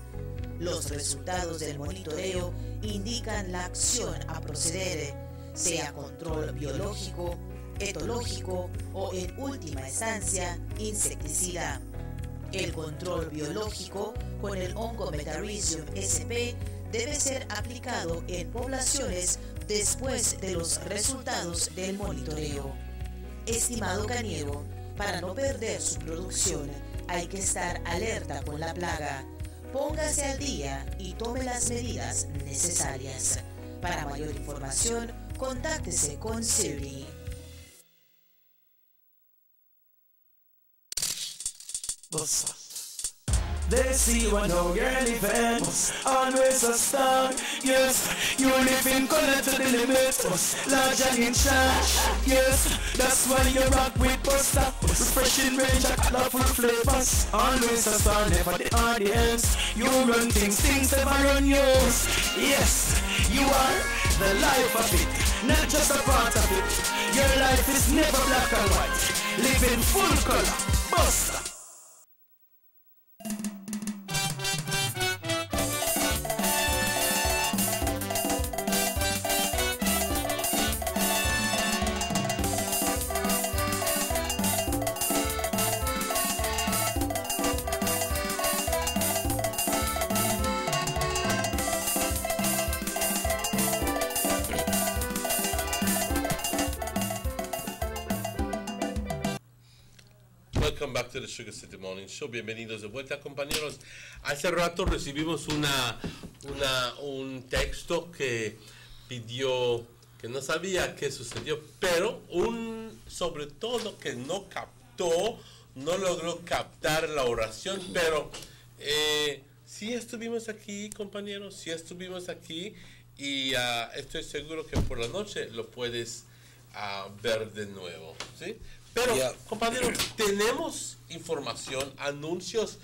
Los resultados del monitoreo indican la acción a proceder, sea control biológico, etológico o en última instancia insecticida. El control biológico con el Oncometarhizium sp debe ser aplicado en poblaciones después de los resultados del monitoreo. Estimado cañero, para no perder su producción hay que estar alerta con la plaga. Póngase al día y tome las medidas necesarias. Para mayor información, contáctese con Siri. They see you and know you're living, always a star, yes. You live in color to the limit, large and in charge, yes. That's why you rock with Buster, refreshing range and colorful flavors. Always a star, never the audience. You run things, things never run yours. Yes, you are the life of it, not just a part of it. Your life is never black and white, live in full color, Buster. Welcome back to the Sugar City Morning Show. Bienvenidos de vuelta, compañeros. Hace rato recibimos un texto que pidió, que no sabía qué sucedió, pero sobre todo que no logró captar la oración, pero sí estuvimos aquí, compañeros, sí estuvimos aquí y estoy seguro que por la noche lo puedes ver de nuevo, ¿sí? Pero, compañeros, tenemos información, anuncios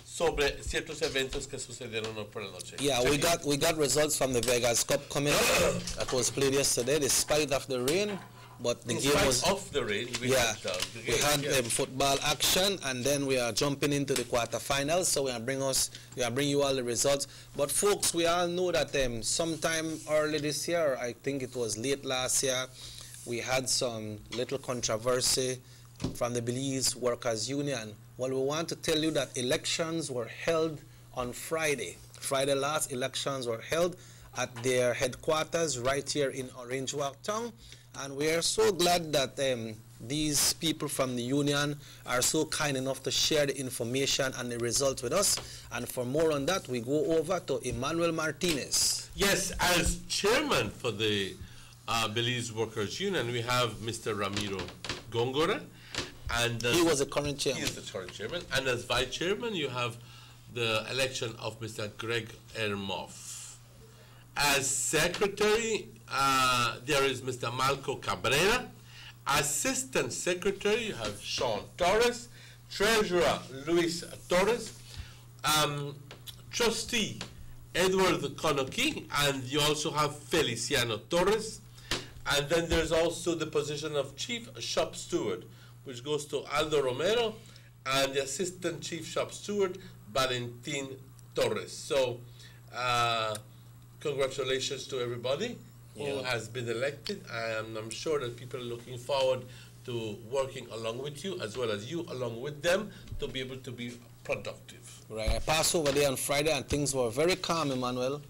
sobre ciertos eventos que sucedieron hoy por la noche. Yeah, we got results from the Vegas Cup coming up that was played yesterday, despite of the rain. But the game was off the rain. We had football action, and then we are jumping into the quarterfinals. So we are bring you all the results. But folks, we all know that sometime early this year, I think it was late last year, we had some little controversy from the Belize Workers Union. Well, we want to tell you that elections were held on Friday. Friday last, elections were held at their headquarters right here in Orange Walk Town. And we are so glad that these people from the union are so kind enough to share the information and the results with us. And for more on that, we go over to Emmanuel Martinez. Yes, as chairman for the Belize Workers Union, we have Mr. Ramiro Gongora. And he was the current chairman. He is the current chairman. And as vice chairman, you have the election of Mr. Greg Ermoff. As secretary, there is Mr. Malco Cabrera. Assistant secretary, you have Sean Torres. Treasurer, Luis Torres. Trustee, Edward Konoki. And you also have Feliciano Torres. And then there's also the position of Chief Shop Steward, which goes to Aldo Romero, and the Assistant Chief Shop Steward, Valentin Torres. So, congratulations to everybody who has been elected, and I'm sure that people are looking forward to working along with you, as well as you along with them, to be able to be productive. Right. I passed over there on Friday, and things were very calm, Emmanuel.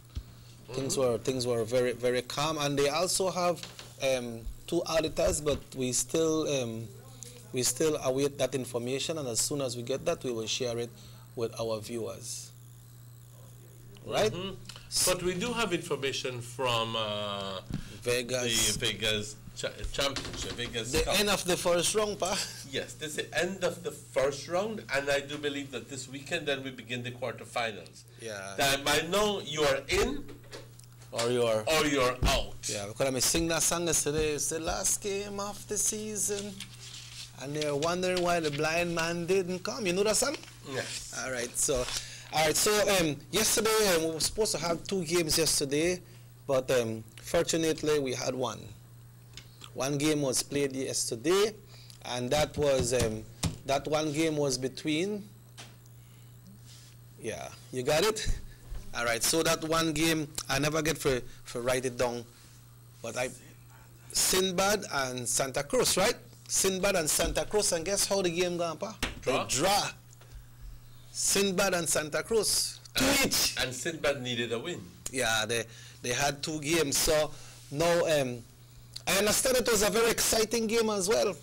Things were very, very calm, and they also have two auditors, but we still await that information, and as soon as we get that, we will share it with our viewers. Right? But we do have information from Vegas. The Vegas Championship. The end of the first round, pa? Yes, this is the end of the first round, and I do believe that this weekend then we begin the quarterfinals. Yeah. That I know you are in Or you're out. Yeah, because I sing that song yesterday. It's the last game of the season. And they're wondering why the blind man didn't come. You know that song? Yes. All right, so yesterday we were supposed to have 2 games yesterday, but fortunately we had one. One game was played yesterday, and that was that one game was between. Yeah, you got it? All right, so that one game, I never get for write it down, but Sinbad and Santa Cruz, right? Sinbad and Santa Cruz, and guess how the game gone, pa? Draw? They draw. Sinbad and Santa Cruz, 2 each. And Sinbad needed a win. Yeah, they had 2 games. So now I understand it was a very exciting game as well.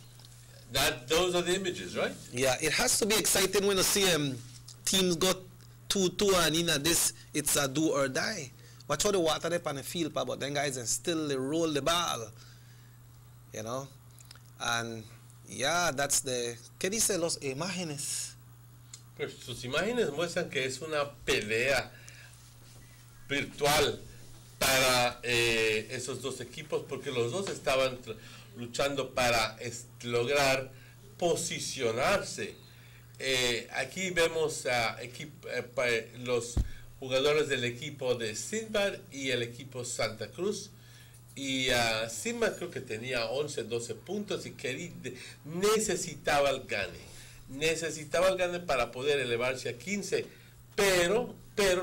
Those are the images, right? Yeah, it has to be exciting when you see teams got 2-2 and in this it's a do or die. Watch how the water they on the field, pa, but then guys and still they roll the ball. You know? And yeah, that's the ¿Qué dice los imágenes? Pues sus imágenes muestran que es una pelea virtual para esos dos equipos, porque los dos estaban luchando para lograr posicionarse. Aquí vemos los jugadores del equipo de Sinbad y el equipo Santa Cruz. Y Sinbad creo que tenía 11, 12 puntos y necesitaba el gane. Necesitaba el gane para poder elevarse a 15, pero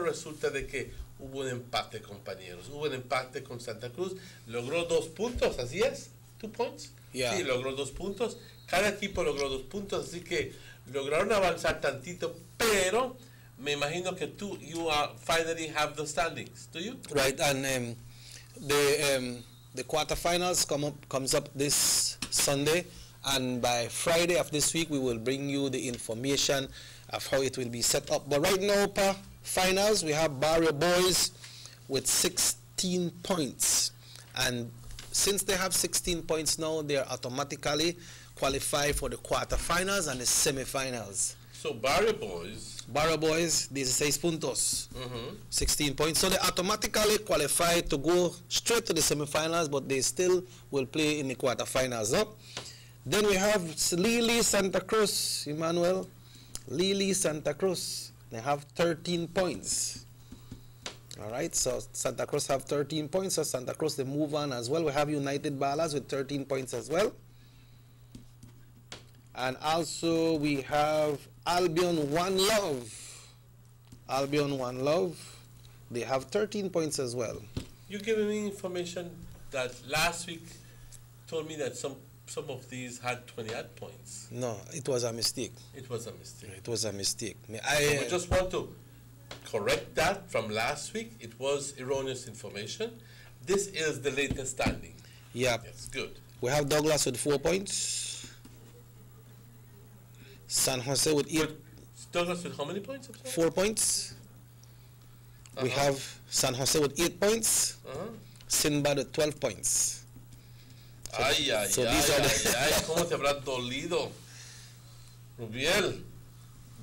resulta de que hubo un empate, compañeros. Hubo un empate con Santa Cruz. Logró 2 puntos, ¿así es? 2 points. Yeah. Sí, logró 2 puntos. Cada equipo logró 2 puntos, así que lograron avanzar tantito, pero me imagino que you finally have the standings, do you? Right, and the quarterfinals comes up this Sunday, and by Friday of this week we will bring you the information of how it will be set up. But right now, finals, we have Barrio Boys with 16 points, and since they have 16 points now, they are automatically qualified for the quarterfinals and the semifinals. So Barrio Boys, 16 puntos, 16 points. So they automatically qualify to go straight to the semifinals, but they still will play in the quarterfinals. No? Then we have Lili Santa Cruz, Emmanuel. Lili Santa Cruz, they have 13 points. All right, so Santa Cruz have 13 points, so Santa Cruz, they move on as well. We have United Ballas with 13 points as well. And also we have Albion One Love. Albion One Love, they have 13 points as well. You giving me information that last week told me that some of these had 28 points. No, it was a mistake. It was a mistake. It was a mistake. So we just want to correct that from last week. It was erroneous information. This is the latest standing. Yeah. Yes, good. We have Douglas with 4 points. San Jose with 8. Douglas with how many points? 4 points. We have San Jose with 8 points. Sinbad with 12 points. So these are the ¿cómo te habrá dolido? Rubiel,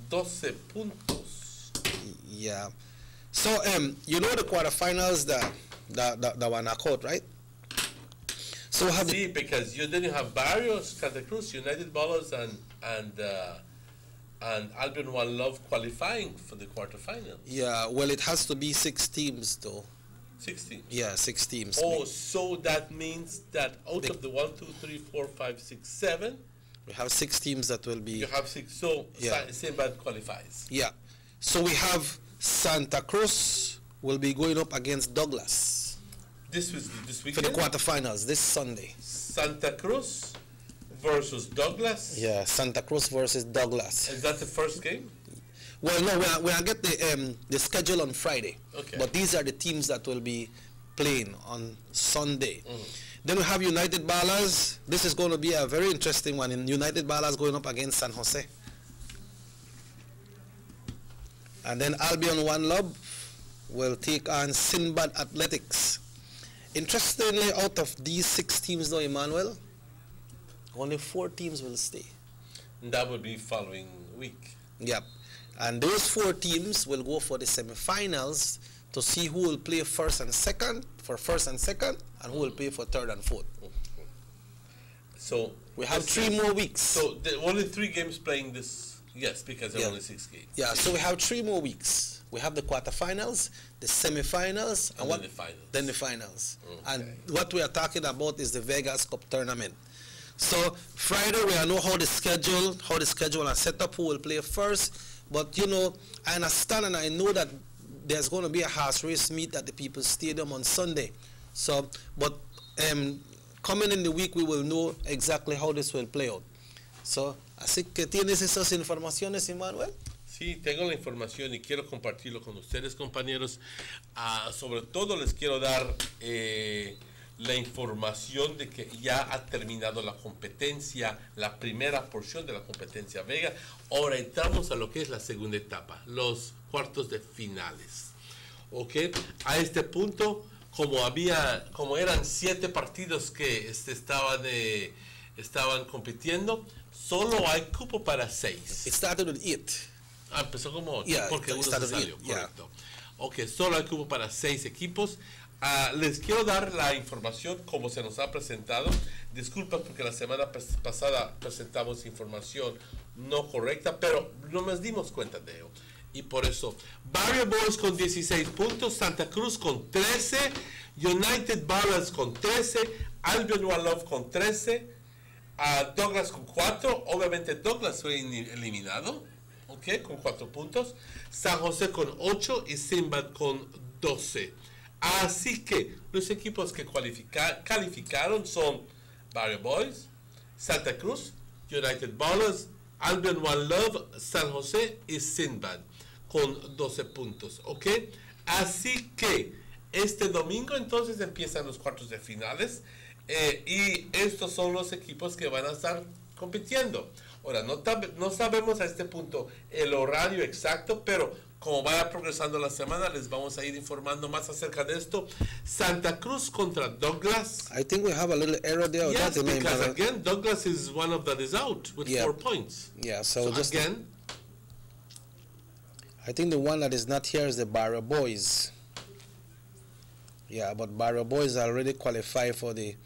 12 puntos. Yeah. So, you know the quarterfinals, the one knockout, right? So have because you didn't have Barrios, Santa Cruz, United Ballers, and Albion One Love qualifying for the quarterfinals. Yeah, well, it has to be 6 teams, though. 6 teams? Yeah, 6 teams. Oh, so that means that out of the 1, 2, 3, 4, 5, 6, 7, we have 6 teams that will be. You have 6, so yeah. Sinbad qualifies. Yeah. So we have Santa Cruz will be going up against Douglas. This weekend? For the quarterfinals, this Sunday. Santa Cruz versus Douglas? Yeah, Santa Cruz versus Douglas. Is that the first game? Well, no, we'll get the schedule on Friday. Okay. But these are the teams that will be playing on Sunday. Then we have United Ballas. This is going to be a very interesting one. In United Ballas going up against San Jose. And then Albion One Love will take on Sinbad Athletics. Interestingly, out of these 6 teams though, Emmanuel, only 4 teams will stay. And that will be following week. Yep. And those 4 teams will go for the semifinals to see who will play first and second for first and second, and who will pay for third and fourth. So we have 3 more weeks. So only 3 games playing this. Yes, because there are only 6 games. Yeah, so we have 3 more weeks. We have the quarterfinals, the semifinals, and then the finals. Then the finals. Okay. And what we are talking about is the Vegas Cup tournament. So Friday we know how the schedule are set up, who will play first. But you know, I understand and I know that there's going to be a horse race meet at the People's Stadium on Sunday. So, but coming in the week we will know exactly how this will play out. So, así que tienes esas informaciones, Emmanuel. Sí, tengo la información y quiero compartirlo con ustedes, compañeros. Sobre todo les quiero dar la información de que ya ha terminado la competencia, la primera porción de la competencia Vega. Ahora entramos a lo que es la segunda etapa, los cuartos de finales. ¿Ok? A este punto, como eran 7 partidos que estaban compitiendo, solo hay cupo para 6. It started with 8. Empezó como 8, yeah, porque uno se salió, correcto. Yeah. Ok, solo hay cupo para 6 equipos. Les quiero dar la información como se nos ha presentado. Disculpas porque la semana pasada presentamos información no correcta, pero no nos dimos cuenta de ello. Y por eso, Barrio Boys con 16 puntos, Santa Cruz con 13, United Ballers con 13, Albion One Love con 13, Douglas con 4, obviamente Douglas fue eliminado, ¿ok? Con 4 puntos, San José con 8 y Simbad con 12. Así que los equipos que calificaron son Barrio Boys, Santa Cruz, United Ballers, Albion One Love, San José y Sinbad con 12 puntos, ¿ok? Así que este domingo entonces empiezan los cuartos de finales y estos son los equipos que van a estar compitiendo. Ahora, no sabemos a este punto el horario exacto, pero como vaya progresando la semana, les vamos a ir informando más acerca de esto. Santa Cruz contra Douglas. I think we have a little error there. Yes, because again, Douglas is one of that is out with 4 points. Yeah, so just again, I think the one that is not here is the Barrio Boys. Yeah, but Barrio Boys already qualified for the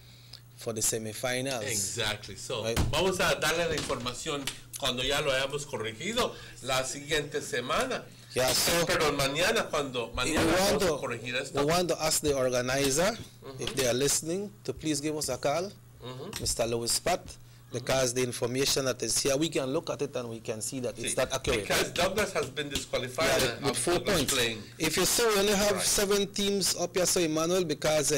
semifinals. Exactly. So, right? Vamos a darle la información cuando ya lo hayamos corregido la siguiente semana. Yeah, so mañana vamos a corregir esto. We want to ask the organizer if they are listening to please give us a call, Mr. Louis Pat, because the information that is here, we can look at it and we can see that it's not accurate. Because Douglas has been disqualified with 4 points. If you say we only have 7 teams up here, so Emmanuel, because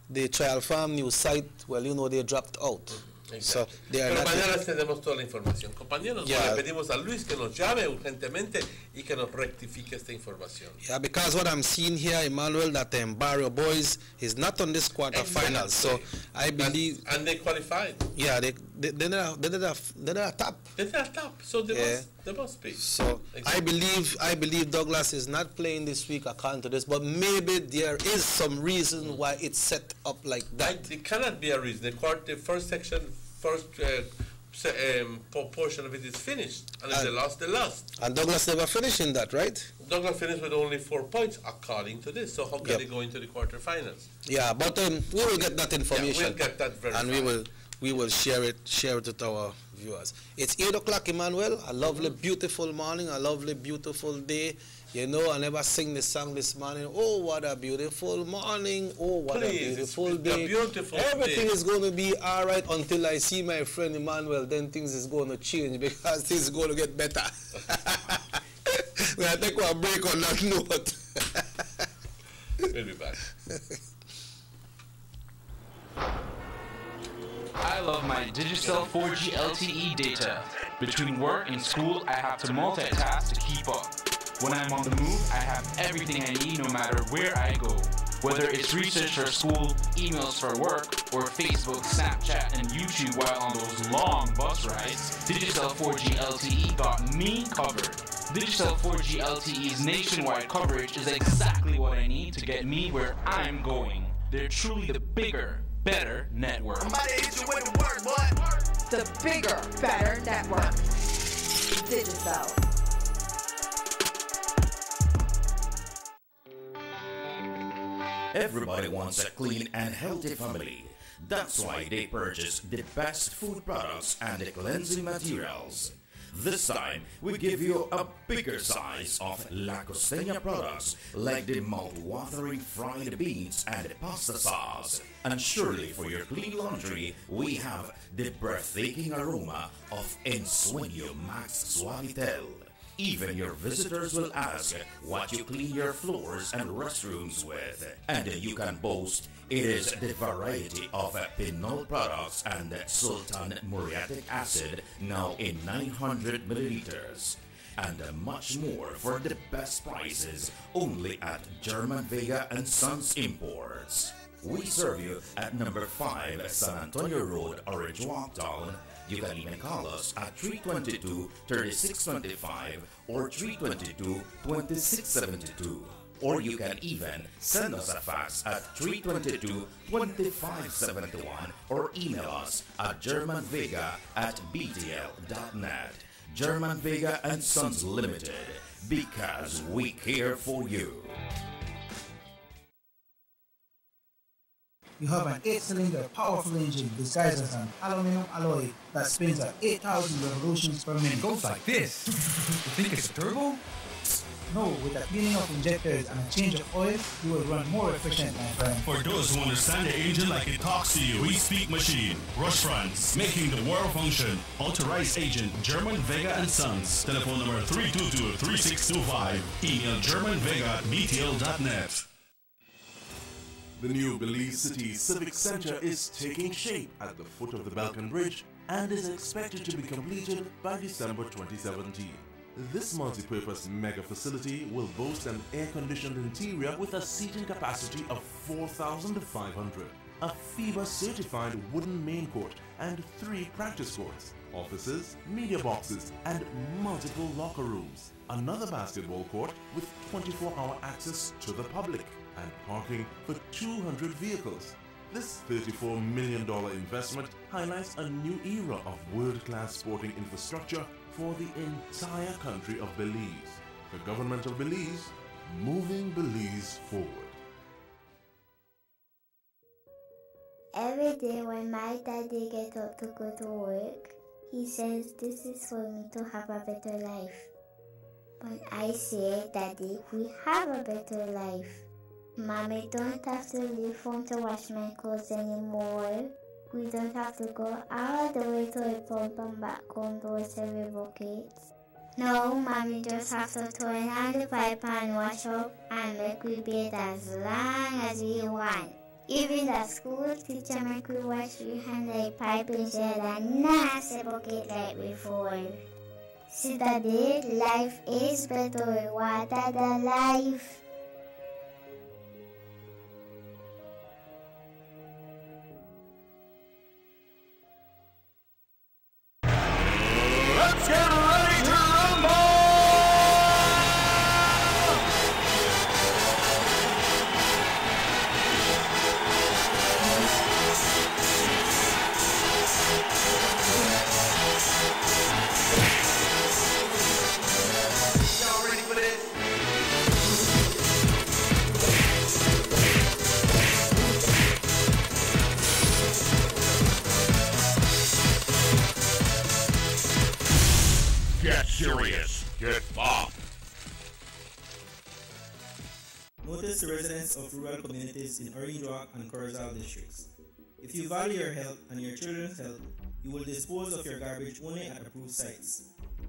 the Trial Farm news site, well, you know, they dropped out. So Pero mañana les tenemos toda la información. Compañeros, le pedimos a Luis que nos llame urgentemente y que nos rectifique esta información. Yeah, because what I'm seeing here, Emmanuel, that Barrio Boys is not on this quarterfinal. So I believe... And they qualified. Yeah, they're not top. They're not top, so they must be. So I believe Douglas is not playing this week according to this, but maybe there is some reason why it's set up like that. It cannot be a reason. The first section, portion of it is finished, and if they lost. And Douglas never finished in that, right? Douglas finished with only 4 points, according to this. So how can they go into the quarterfinals? Yeah, but we will get that information. Yeah, we'll get that verified. And we will share it with our viewers. It's 8 o'clock, Emmanuel. A lovely, beautiful morning, a lovely, beautiful day. You know, I never sing the song this morning. Oh, what a beautiful morning. Oh, what a beautiful day. Everything is going to be all right until I see my friend Emmanuel. Then things is going to change because things is going to get better. We'll take a break on that note. We'll be back. I love my Digicel 4G LTE data. Between work and school, I have to multitask to keep up. When I'm on the move, I have everything I need no matter where I go. Whether it's research for school, emails for work, or Facebook, Snapchat, and YouTube while on those long bus rides, Digicel 4G LTE got me covered. Digicel 4G LTE's nationwide coverage is exactly what I need to get me where I'm going. They're truly the bigger, better network. I'm about to hit you with the word, boy. The bigger, better network. Digicel. Everybody wants a clean and healthy family. That's why they purchase the best food products and the cleansing materials. This time, we give you a bigger size of La Costeña products like the mouth-watering fried beans and pasta sauce. And surely for your clean laundry, we have the breathtaking aroma of Ensueño Max Suavitel. Even your visitors will ask what you clean your floors and restrooms with. And you can boast it is the variety of Pinol products and Sultan muriatic acid now in 900 milliliters. And much more for the best prices only at German Vega and Sons Imports. We serve you at number 5 San Antonio Road, Orange Walk Town. You can even call us at 322-3625 or 322-2672. Or you can even send us a fax at 322-2571 or email us at germanvega@btl.net. German Vega and Sons Limited, because we care for you. You have an 8-cylinder powerful engine disguised as an aluminum alloy that spins at 8,000 revolutions per minute. Goes like this. You think it's a turbo? No, with the cleaning of injectors and a change of oil, you will run more efficient, my friend. For those who understand the engine like it talks to you, we speak machine. Rush France, making the world function. Authorized agent, German Vega and Sons. Telephone number 322-3625. Email germanvega@btl.net. The new Belize City Civic Center is taking shape at the foot of the Balkan Bridge and is expected to be completed by December 2017. This multi-purpose mega facility will boast an air-conditioned interior with a seating capacity of 4,500, a FIBA-certified wooden main court and 3 practice courts, offices, media boxes, and multiple locker rooms, another basketball court with 24-hour access to the public, and parking for 200 vehicles. This $34 million investment highlights a new era of world-class sporting infrastructure for the entire country of Belize. The government of Belize, moving Belize forward. Every day when my daddy gets up to go to work, he says this is for me to have a better life. But I say, Daddy, we have a better life. Mommy don't have to leave home to wash my clothes anymore. We don't have to go all the way to the pump and back home to wash every bucket. No, Mommy just have to turn on the pipe and wash up and make we bathe as long as we want. Even the school teacher make we wash we hand the pipe instead of nasty bucket like before. See, Daddy, life is better with water than life. Let's get ready to rumble! Y'all ready for this? Get serious. Get pop. Notice the residents of rural communities in Orange Walk and Corozal districts. If you value your health and your children's health, you will dispose of your garbage only at approved sites.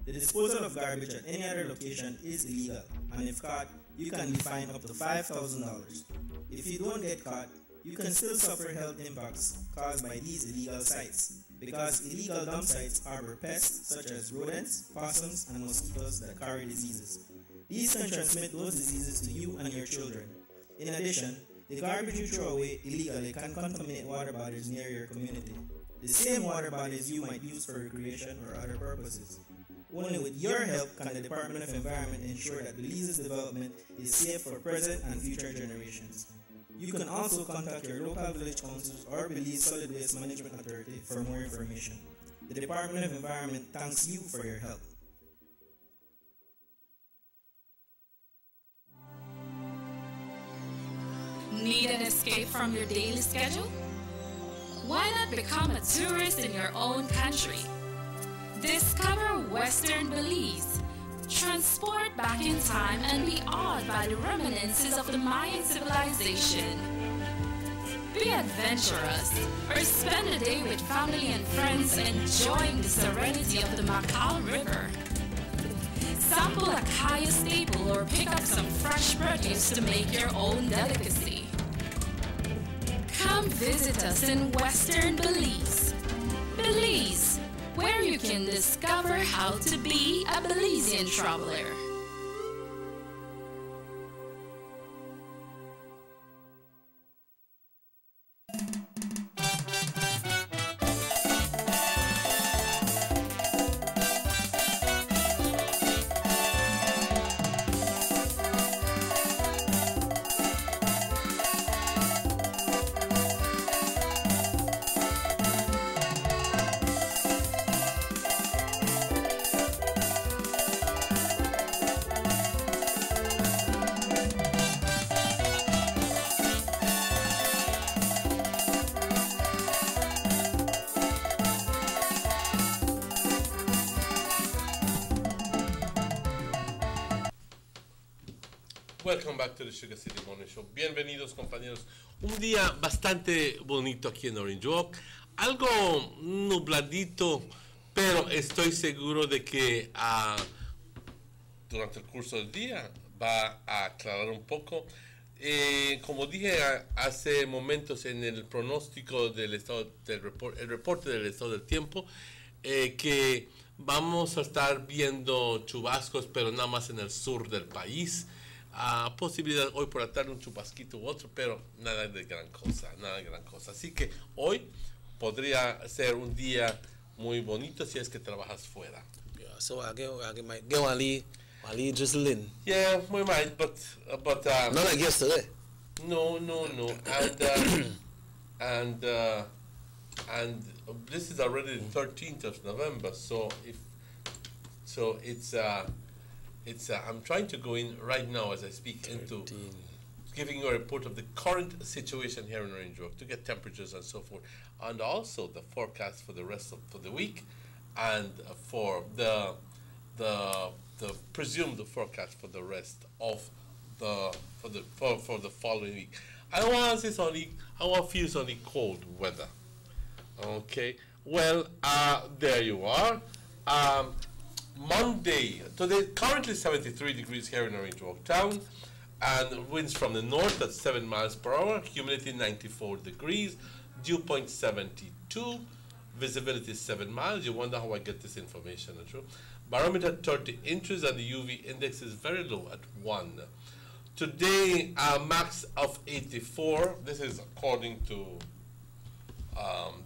The disposal of garbage at any other location is illegal, and if caught, you can be fined up to $5,000. If you don't get caught, you can still suffer health impacts caused by these illegal sites, because illegal dump sites harbor pests such as rodents, possums, and mosquitoes that carry diseases. These can transmit those diseases to you and your children. In addition, the garbage you throw away illegally can contaminate water bodies near your community, the same water bodies you might use for recreation or other purposes. Only with your help can the Department of Environment ensure that Belize's development is safe for present and future generations. You can also contact your local village councils or Belize Solid Waste Management Authority for more information. The Department of Environment thanks you for your help. Need an escape from your daily schedule? Why not become a tourist in your own country? Discover Western Belize. Transport back in time and be awed by the reminiscences of the Mayan civilization. Be adventurous or spend a day with family and friends enjoying the serenity of the Macau River. Sample a kaya staple or pick up some fresh produce to make your own delicacy. Come visit us in Western Belize. Belize, where you can discover how to be a Belizean traveler. Welcome back to the Sugar City Morning Show. Bienvenidos, compañeros. Un día bastante bonito aquí en Orange Walk. Algo nubladito, pero estoy seguro de que durante el curso del día va a aclarar un poco. Como dije hace momentos en el pronóstico del estado del el reporte del estado del tiempo, que vamos a estar viendo chubascos, pero nada más en el sur del país. Posibilidad hoy por la tarde un chubasquito u otro, pero nada de gran cosa, nada de gran cosa. Así que hoy podría ser un día muy bonito si es que trabajas fuera. Yeah, so I might go Ali drizzling. Yeah, we might, but not like yesterday. No, and this is already the 13th of November, so it's I'm trying to go in right now as I speak into giving you a report of the current situation here in Orange Walk to get temperatures and so forth, and also the forecast for the rest of for the week, and for the presumed forecast for the rest of for the following week. I want feel only cold weather. Okay, well, there you are. Monday, today currently 73 degrees here in Orange Walk Town, and winds from the north at 7 miles per hour, humidity 94 degrees, dew point 72, visibility 7 miles. You wonder how I get this information, true? Barometer 30 inches, and the UV index is very low at 1. Today, max of 84. This is according to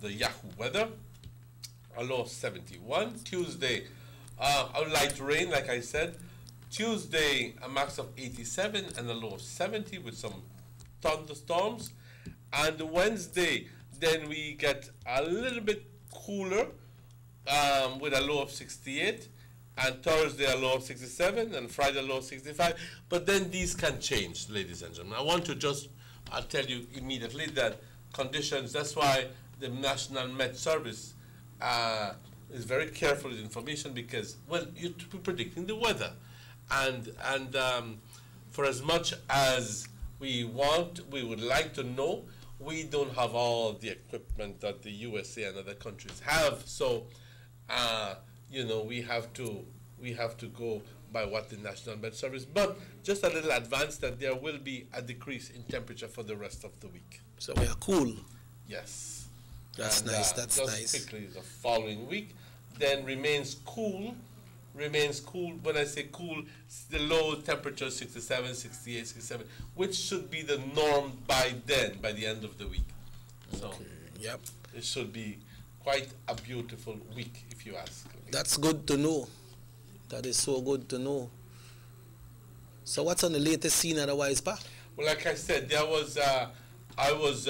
the Yahoo weather. A low of 71. Tuesday, a light rain, like I said. Tuesday, a max of 87 and a low of 70 with some thunderstorms. And Wednesday, then we get a little bit cooler with a low of 68. And Thursday, a low of 67. And Friday, a low of 65. But then these can change, ladies and gentlemen. I want to just tell you immediately that conditions, that's why the National Met Service is very careful with information, because, well, you're predicting the weather. And for as much as we would like to know, we don't have all the equipment that the USA and other countries have. So, you know, we have to go by what the National Met Service. But just a little advance that there will be a decrease in temperature for the rest of the week. So we are cool. Yes. That's nice. That's just nice. Quickly, the following week then remains cool. When I say cool, the low temperature 67, 68, 67, which should be the norm by then, by the end of the week. So, yep, it should be quite a beautiful week, if you ask me. That's good to know. That is so good to know. So what's on the latest scene otherwise, Pa? Well, like I said, I was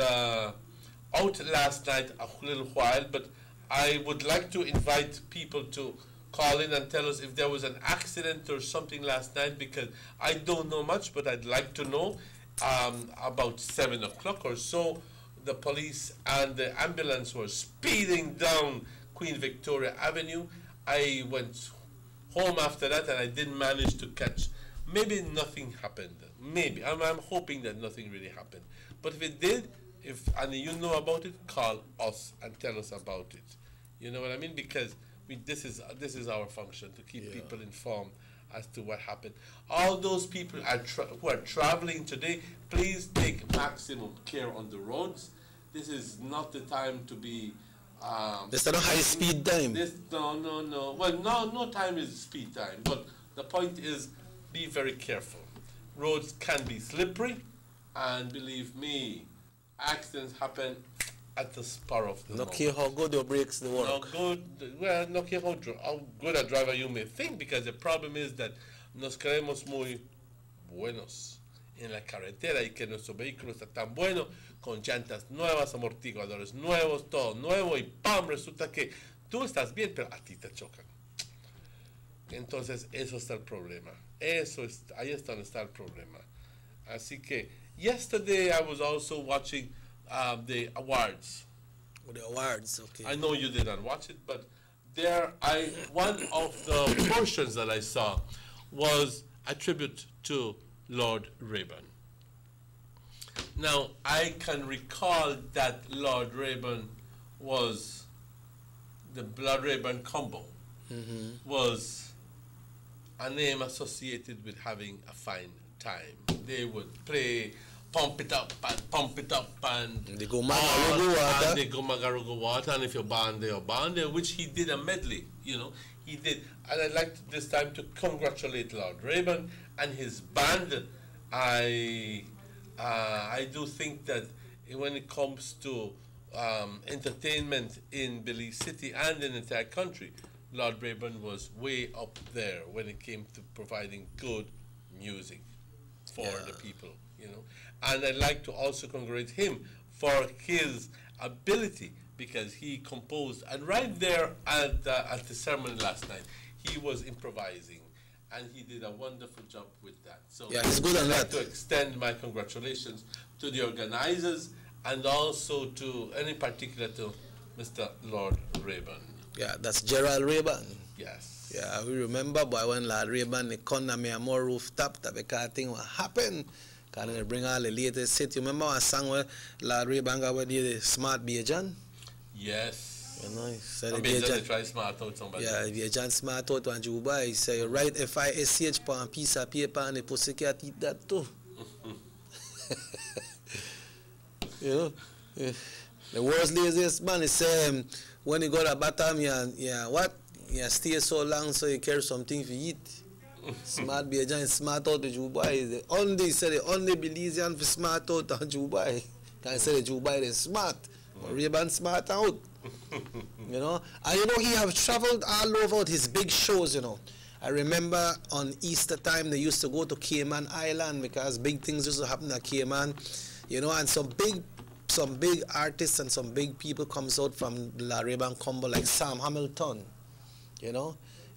out last night a little while, but I would like to invite people to call in and tell us if there was an accident or something last night, because I don't know much, but I'd like to know. about 7 o'clock or so, the police and the ambulance were speeding down Queen Victoria Avenue. I went home after that, and I didn't manage to catch. Maybe nothing happened. Maybe. I'm hoping that nothing really happened. But if it did, and you know about it, call us and tell us about it. You know what I mean? Because this is our function, to keep people informed as to what happened. All those people who are traveling today, please take maximum care on the roads. This is not the time to be. This is not high speed time. No. Well, no time is speed time. But the point is, be very careful. Roads can be slippery, and believe me, accidents happen at the spur of the moment. No care how good your brakes they work. No care how good a driver you may think, because the problem is that nos creemos muy buenos en la carretera y que nuestro vehículo está tan bueno, con llantas nuevas, amortiguadores nuevos, todo nuevo, y ¡pam! Resulta que tú estás bien, pero a ti te chocan. Entonces, eso está el problema. Ahí es donde está el problema. Así que, yesterday I was also watching the awards. The awards, okay. I know you did not watch it, but one of the portions that I saw was a tribute to Lord Rayburn. Now, I can recall that Lord Rayburn was, the Lord Rayburn combo was a name associated with having a fine time. They would play pump it up, and they go Magarugo They go Magarugo Water, and if you're band there, you're band there, which he did a medley, he did. And I'd like this time to congratulate Lord Rayburn and his band. I do think that when it comes to entertainment in Belize City and in the entire country, Lord Rayburn was way up there when it came to providing good music for the people, And I'd like to also congratulate him for his ability, because he composed, and right there at the ceremony last night, he was improvising, and he did a wonderful job with that. So he's good on that. I'd like to extend my congratulations to the organizers, and also to, in particular, to Mr. Lord Rayburn. Yeah, that's Gerald Rayburn. Yes. Yeah, we remember, boy, when Lord Rayburn come on me a more rooftop, that because thing what happened. Can they bring all the latest hit? You remember a song where Lord Rayburn got with the smart Bajan? Yes. He said the Bajan try smart out somebody. Yeah, Bajan smart out when you buy. He say, you write FISH on a piece of paper and the pussycat eat that too. The world's laziest man is when he got a bottom, stay so long so you carry something to eat. Smart be a giant smart out the Dubai. The only Belizean for smart out on Dubai. Can I say the Dubai is smart? But Rayburn smart out. And he have traveled all over his big shows, I remember on Easter time they used to go to Cayman Island because big things used to happen at Cayman, and some big artists and some big people comes out from La Rayburn combo like Sam Hamilton.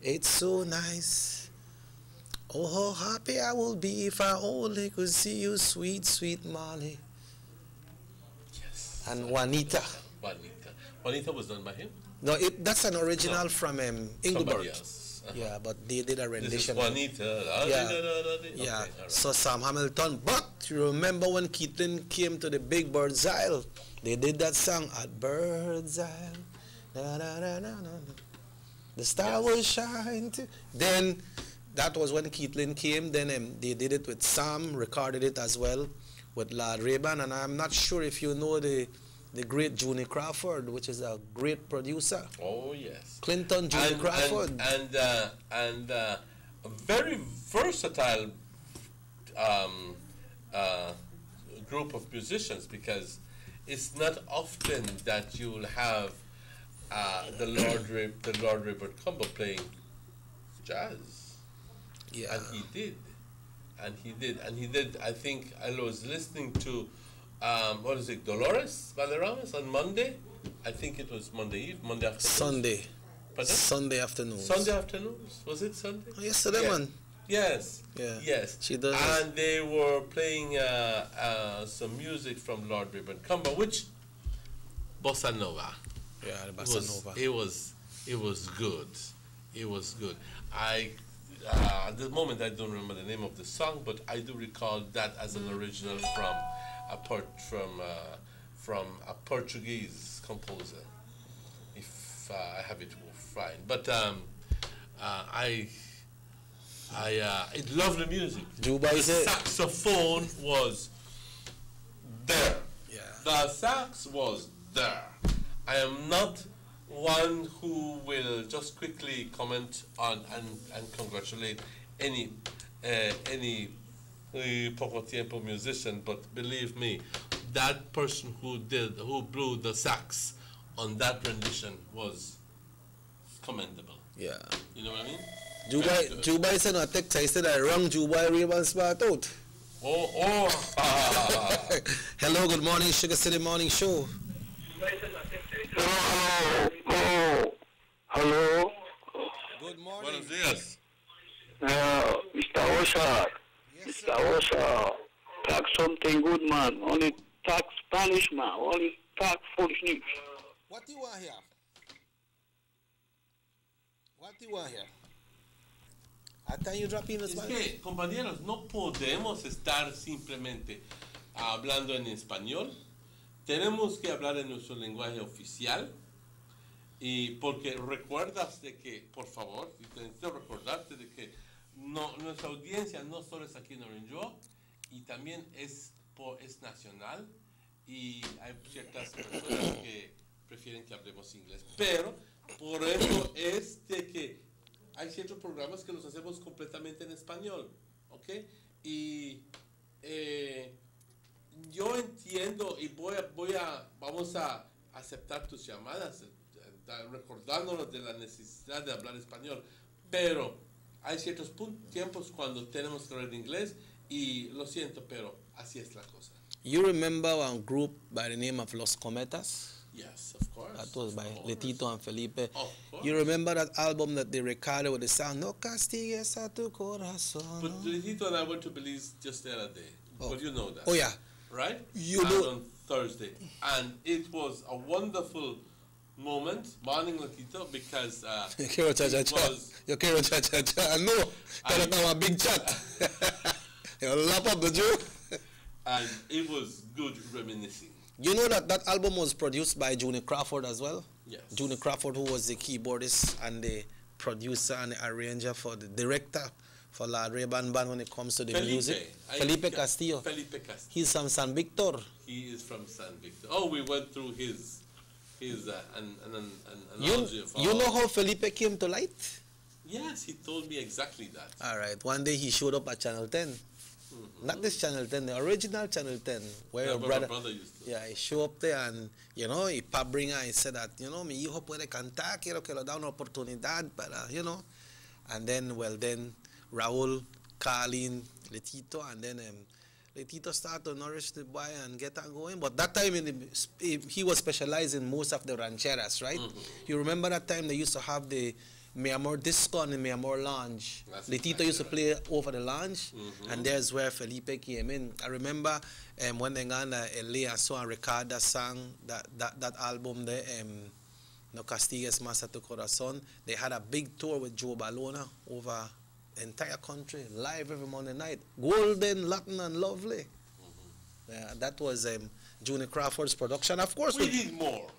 It's so nice. Oh, how happy I will be if I only could see you, sweet, sweet Molly. Yes. And Juanita. Juanita was done by him? No, that's an original from Engelbert. Else. Yeah, but they did a rendition. This is Juanita. Yeah. Okay, So Sam Hamilton. But you remember when Keatlin came to the Big Bird's Isle? They did that song at Bird's Isle. Na, na, na, na, na. The star will shine. Then that was when Keatlin came. Then they did it with Sam, recorded it as well with Lord Rayburn. And I'm not sure if you know the great Junie Crawford, which is a great producer. Oh, yes. Clinton Junie Crawford. And a very versatile group of musicians, because it's not often that you'll have the Lord Rayburn combo playing jazz. Yeah. And he did. I think I was listening to Dolores Valderramas on Monday. I think it was Monday afternoon. Sunday. Pardon? Sunday afternoon. Sunday afternoons? Was it Sunday? Yesterday, man. Yes. Yeah. Yes. She does. And they were playing some music from Lord Ribbencumber, which bossa nova. Yeah, the bossa nova. It was good. It was good. At the moment I don't remember the name of the song, but I do recall that as an original from a Portuguese composer. If I have it fine, but I love the music. The saxophone was there. Yeah. The sax was there. I am not one who will just quickly comment on and congratulate any poco tiempo musician, but believe me, that person who blew the sax on that rendition was commendable. Yeah. You know what I mean? Juba is not text. I said I rang Juba Ray spot out. Oh. Hello, good morning, Sugar City Morning Show. Hello. Good morning. Buenos días. Mr. Osha. Yes, Mr. Osha. Talk something good, man. Only talk Spanish, man. Only talk foolishness. What do you want here? What do you want here? Hasta you drop in Es que, compañeros, no podemos estar simplemente hablando en español. Tenemos que hablar en nuestro lenguaje oficial. Y porque recuerdas de que, por favor, y necesito recordarte de que nuestra audiencia no solo es aquí en Orange Walk, y también es nacional, y hay ciertas personas que prefieren que hablemos inglés. Pero por eso es de que hay ciertos programas que los hacemos completamente en español, ¿ok? Y yo entiendo y vamos a aceptar tus llamadas, recordándonos de la necesidad de hablar español, pero hay ciertos tiempos cuando tenemos que hablar en inglés y lo siento, pero así es la cosa. You remember one group by the name of Los Cometas? Yes, of course. That was by Letito and Felipe. Of course. You remember that album that they recorded with the song No castigues a tu corazón? But Letito and I went to Belize just the other day. But you know that. Oh yeah. Right? You know. On Thursday. And it was a wonderful moment, morning Letito, because You can't cha-cha-cha. No. That's a big chat. You lap up the joke. And it was good reminiscing. You know that album was produced by Junior Crawford as well? Yes. Junior Crawford, who was the keyboardist and the producer and the arranger for the director for La Ray-Ban Band when it comes to the music. Felipe Castillo. Felipe Castillo. He's from San Victor. He is from San Victor. Oh, we went through his analogy of You know how Felipe came to light? Yes, he told me exactly that. All right. One day he showed up at Channel 10. Mm-hmm. Not this Channel 10, the original Channel 10, where your brother used to. Yeah, he showed up there and, you know, he bringer and he said that, you know, mi hijo puede cantar, quiero que le da una oportunidad, para, you know. And then, Raul, Carlin, Letito, and then Letito started to nourish the boy and get on going. But that time, he was specialized in most of the rancheras, right? Mm-hmm. You remember that time they used to have the Mi Amor Disco and the Mi Amor Lounge. Letito used to play over the lounge, and there's where Felipe came in. I remember when they got LA and so and record that song, that album there, No Castigues Más a tu Corazón. They had a big tour with Joe Balona over the entire country, live every Monday night. Golden, Latin, and lovely. Yeah, that was Junior Crawford's production. Of course, we need more.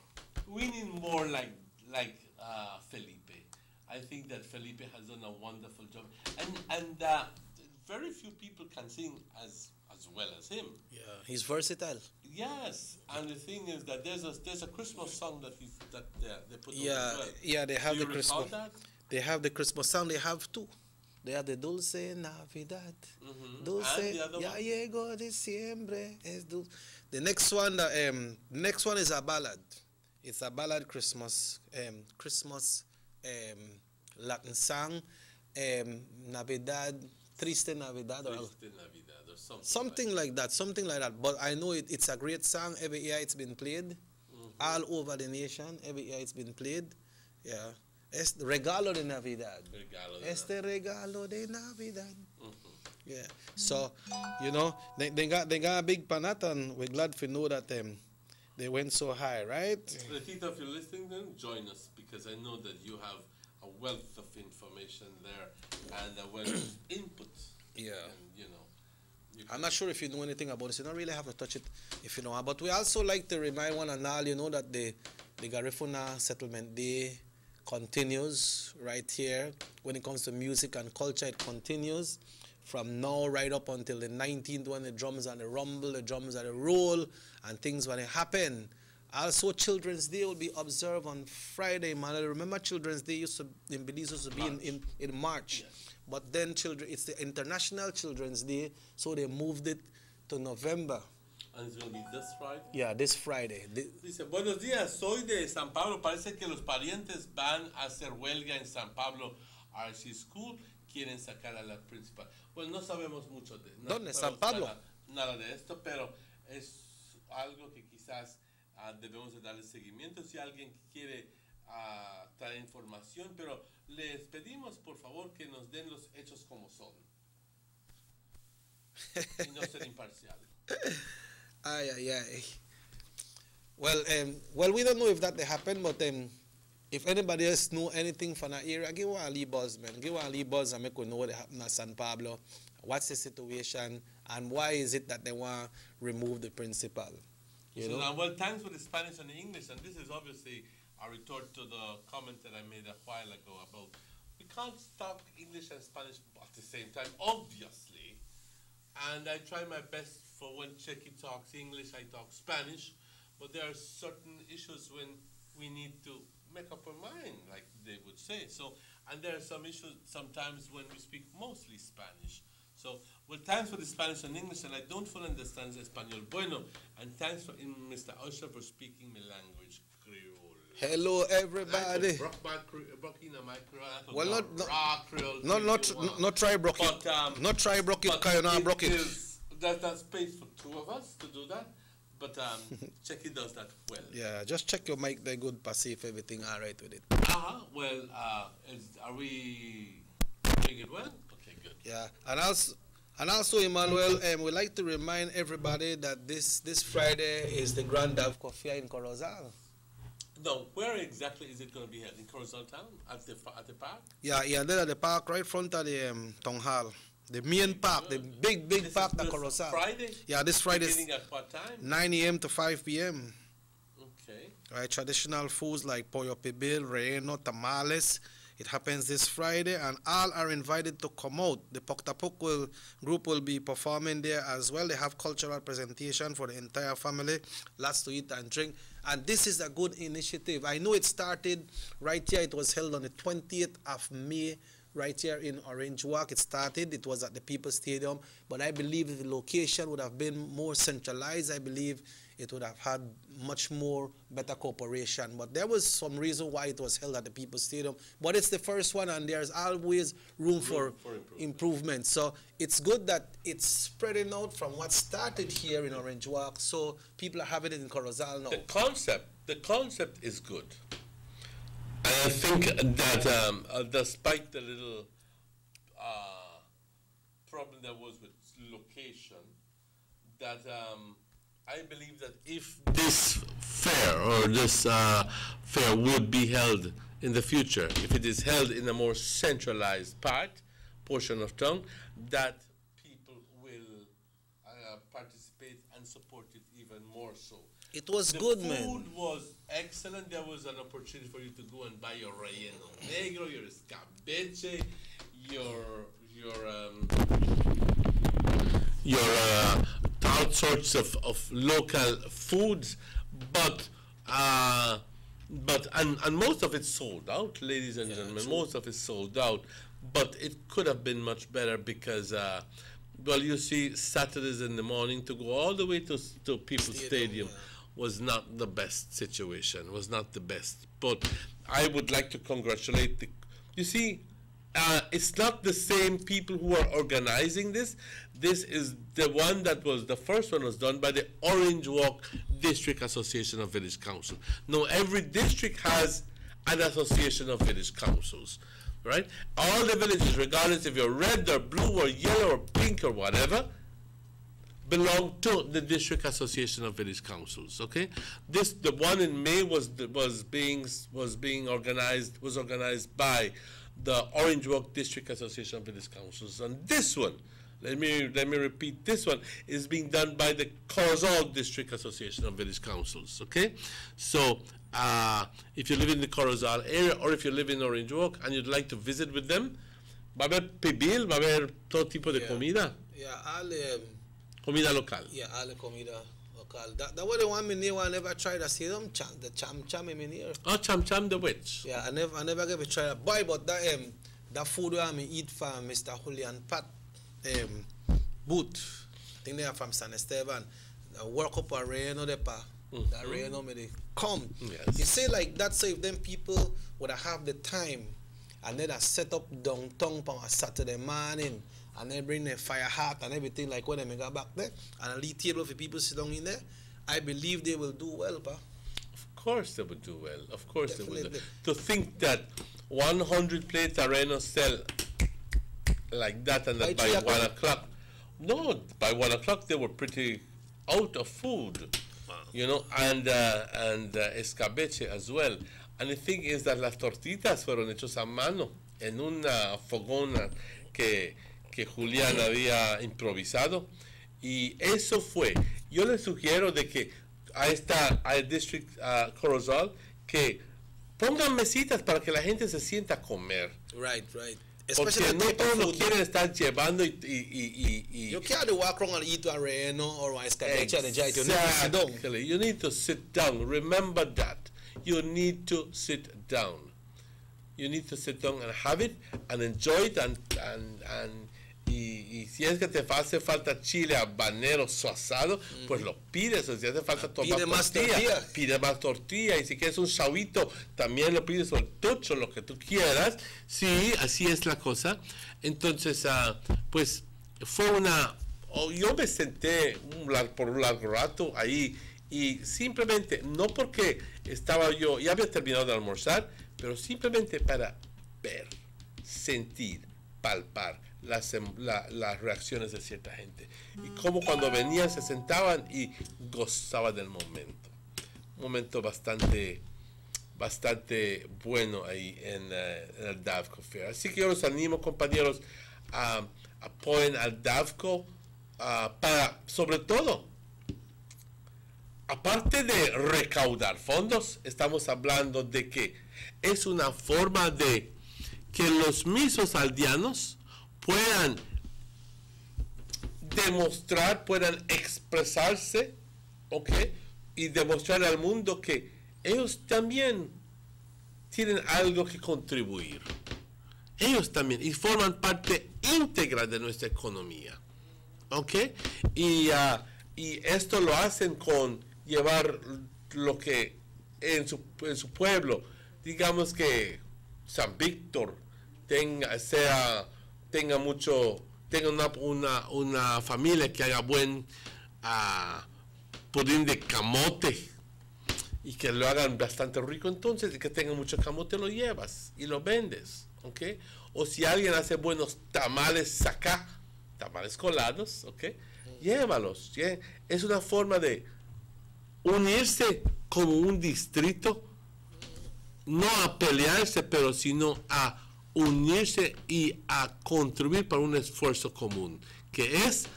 We need more like Felipe. I think that Felipe has done a wonderful job, and very few people can sing as well as him. Yeah, he's versatile. Yes, and the thing is that there's a Christmas song that they put. Yeah, on as well. Yeah, they have Do you the Christmas. That? They have the Christmas song. They have two. They have the Dulce Navidad. Dulce, ya llegó diciembre. Es dulce. The next one, is a ballad. It's a ballad Christmas Latin song, Navidad, Triste Navidad, or something like that. But I know it's a great song. Every year it's been played, all over the nation. Every year it's been played. Yeah, Es regalo de Navidad. Regalo de Este regalo de Navidad. Yeah. So, you know, they got a big panat, and we're glad to know that they went so high, right? Retita, if you're listening, then join us, because I know that you have a wealth of information there and a wealth of input. Yeah. And, you know, I'm not sure if you know anything about this. You don't really have to touch it if you know. But we also like to remind one and all, you know, that the Garifuna Settlement Day continues right here. When it comes to music and culture, it continues from now right up until the 19th, when the drums and the rumble, the drums and the roll, and things when it happen. Also, Children's Day will be observed on Friday, man. Remember, Children's Day in Belize used to be in March. Yes. But then it's the International Children's Day, so they moved it to November. And it's going to be this Friday? Yeah, this Friday. Dice, buenos días, soy de San Pablo. Parece que los parientes van a hacer huelga en San Pablo RC School. Quieren sacar a la principal. Pues no sabemos mucho de nada. ¿Dónde? San Pablo. Nada de esto, pero es algo que quizás debemos de darle seguimiento si alguien quiere traer información, pero les pedimos por favor que nos den los hechos como son y no ser imparcial. Ay, ay, ay. Well, we don't know if that happened, but if anybody else know anything from that area, give one a little buzz, man. Give one a little buzz and make we know what happened at San Pablo. What's the situation, and why is it that they want to remove the principal? You know? Now, well, thanks for the Spanish and the English, and this is obviously a retort to the comment that I made a while ago about we can't talk English and Spanish at the same time, obviously. And I try my best for when Checky talks English, I talk Spanish, but there are certain issues when we need to make up our mind, like they would say. So, and there are some issues sometimes when we speak mostly Spanish. So, well, thanks for the Spanish and English, and I don't fully understand Espanol. Bueno, and thanks for Mr. Usher for speaking my language, Creole. Hello, everybody. Well, not try broke it. Not try broke it, because you know broke it. That's space for two of us to do that, but Checky does that well. Yeah, just check your mic, they're good, see if everything all right with it. Well, are we doing it well? Okay, good. Yeah, and also, Emmanuel, we'd like to remind everybody that this Friday is the Grand Dav Coffee in Corozal. No, where exactly is it going to be held? In Corozal Town? At the park? Yeah, there at the park, right front of the town hall. The main park, the big park that Corozal. Friday? Yeah, this Friday. Beginning at what time? 9 a.m. to 5 p.m. Okay. Right, traditional foods like pollo pibil, relleno, tamales. It happens this Friday, and all are invited to come out. The Poktapuk group will be performing there as well. They have cultural presentation for the entire family, lots to eat and drink. And this is a good initiative. I know it started right here. It was held on the 20th of May, right here in Orange Walk. It started. It was at the People's Stadium. But I believe if the location would have been more centralized, I believe it would have had much more better cooperation. But there was some reason why it was held at the People's Stadium. But it's the first one, and there's always room for improvement. So it's good that it's spreading out from what started here in Orange Walk, so people are having it in Corozal now. The concept is good. And I think that despite the little problem there was with location, that I believe that if this fair or this fair would be held in the future, if it is held in a more centralized portion of town, that people will participate and support it even more so. It was good, man. The food was excellent. There was an opportunity for you to go and buy your relleno negro, your escabeche, your all sorts of local foods, but most of it sold out, ladies and gentlemen. Most of it sold out, but it could have been much better because, well, you see, Saturdays in the morning to go all the way to People's Stadium was not the best situation, was not the best. But I would like to congratulate you see, it's not the same people who are organizing this. This is the one that was, the first one was done by the Orange Walk District Association of Village Council. Now, every district has an association of village councils, right? All the villages, regardless if you're red or blue or yellow or pink or whatever, belong to the district association of village councils. Okay, the one in May was organized by the Orange Walk District Association of Village Councils, and this one, let me repeat, this one is being done by the Corozal District Association of Village Councils. Okay, so if you live in the Corozal area or if you live in Orange Walk and you'd like to visit with them, va a haber pibil, va a haber todo tipo de comida. Comida local. Yeah, all the comida local. That was the one me near. I never tried. I see them the cham me near. Oh, cham the which? Yeah, I never get to try that. Boy, but that food where I eat from Mr. Julian Pat Booth. I think they are from San Esteban. I work up a Reno de pa. That Reno me they come. Yes. You say like that. So if them people would have the time, and then I set up downtown on a Saturday morning. And they bring the fire hot and everything like when they got back there, and a little table for people sit down in there, I believe they will do well, pa. Of course they would do well. Of course Definitely. they would. To think that 100 plates Areno sell like that, and that by 1 o'clock. No, by 1 o'clock they were pretty out of food, you know, and escabeche as well. And the thing is that las tortitas fueron hechos a mano en una fogona que Julián había improvisado, y eso fue. Yo le sugiero de que al District Corozal que pongan mesitas para que la gente se sienta a comer. Right. Porque no todos lo quieren estar llevando y you can't walk around and eat a Reno or a escabeche and enjoy it. Exactly. You need to sit down. Remember that. You need to sit down. You need to sit down and have it and enjoy it y si es que te hace falta chile habanero asado, pues lo pides. O si hace falta tomar pide más tortilla. Y si quieres un chavito, también lo pides, o el tucho, lo que tú quieras. Sí, así es la cosa. Entonces, pues fue yo me senté por un largo rato ahí, y simplemente, no porque ya había terminado de almorzar, pero simplemente para ver, sentir, palpar las reacciones de cierta gente, y cómo cuando venían se sentaban y gozaban del momento. Un momento bastante bueno ahí en el DAVCO Fair. Así que yo los animo, compañeros, a apoyen al DAVCO para, sobre todo, aparte de recaudar fondos, estamos hablando de que es una forma de que los mismos aldeanos puedan demostrar, puedan expresarse, ¿ok? Y demostrar al mundo que ellos también tienen algo que contribuir. Ellos también, y forman parte íntegra de nuestra economía, ¿ok? Y esto lo hacen con llevar lo que en su pueblo, digamos que San Víctor tenga una familia que haga buen pudín de camote y que lo hagan bastante rico, entonces, y que tenga mucho camote, lo llevas y lo vendes, ¿ok? O si alguien hace buenos tamales acá, tamales colados, ¿ok? Llévalos. Es una forma de unirse como un distrito, no a pelearse, pero sino a unirse y a contribuir para un esfuerzo común, que es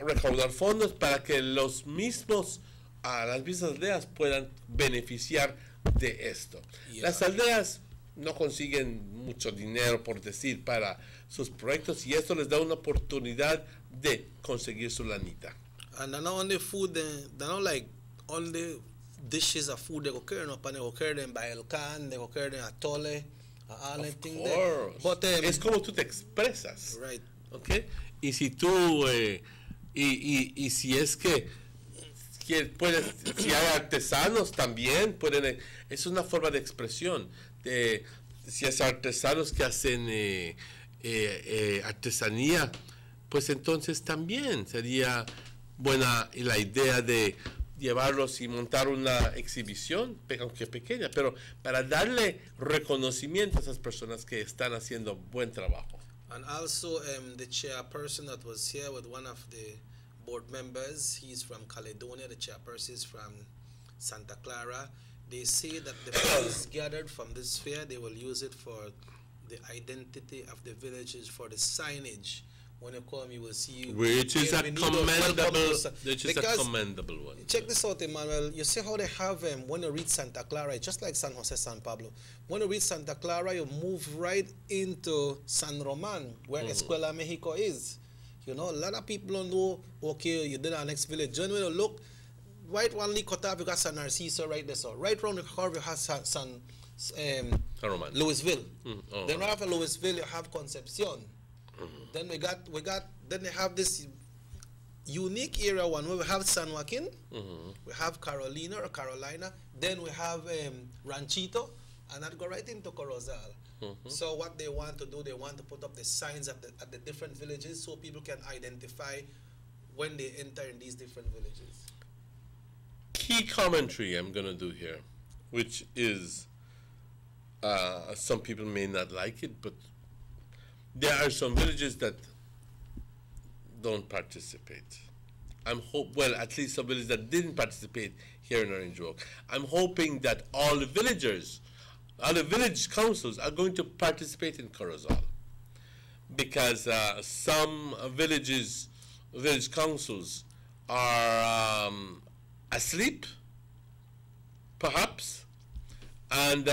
recaudar fondos para que las mismas aldeas puedan beneficiar de esto. Las aldeas no consiguen mucho dinero, por decir, para sus proyectos, y esto les da una oportunidad de conseguir su lanita. And not only food, they're not like only dishes of food they go carry up, and they go carry them by el can, they go carry them atole, all that thing there. But es como tú te expresas, right? Okay. Y si tú y si es que puedes, si hay artesanos también pueden, es una forma de expresión. Si es artesanos que hacen artesanía, pues entonces también sería buena la idea de llevarlos y montar una exhibición, aunque pequeña, pero para darle reconocimiento a esas personas que están haciendo buen trabajo. And also the chairperson that was here with one of the board members, he's from Caledonia, the chairperson is from Santa Clara. They say that the funds gathered from this fair, they will use it for the identity of the villages, for the signage. When you come, you will see. Which is a commendable one. Check this out, Emmanuel. You see how they have, when you reach Santa Clara, just like San Jose, San Pablo. When you reach Santa Clara, you move right into San Roman, where Escuela Mexico is. You know, a lot of people don't know, okay, you did our next village. When you look, right one leak cut off, you got San Narciso right there. So right around the curve, you have San Louisville. Then right after Louisville, you have Concepcion. Then we got then they have this unique area one where we have San Joaquin, we have Carolina, then we have Ranchito, and that go right into Corozal. So what they want to do, they want to put up the signs at the different villages so people can identify when they enter in these different villages. Key commentary I'm going to do here, which is some people may not like it, but there are some villages that don't participate. Well, at least some villages that didn't participate here in Orange Walk. I'm hoping that all the villagers, all the village councils are going to participate in Corozal, because some village councils are asleep, perhaps, and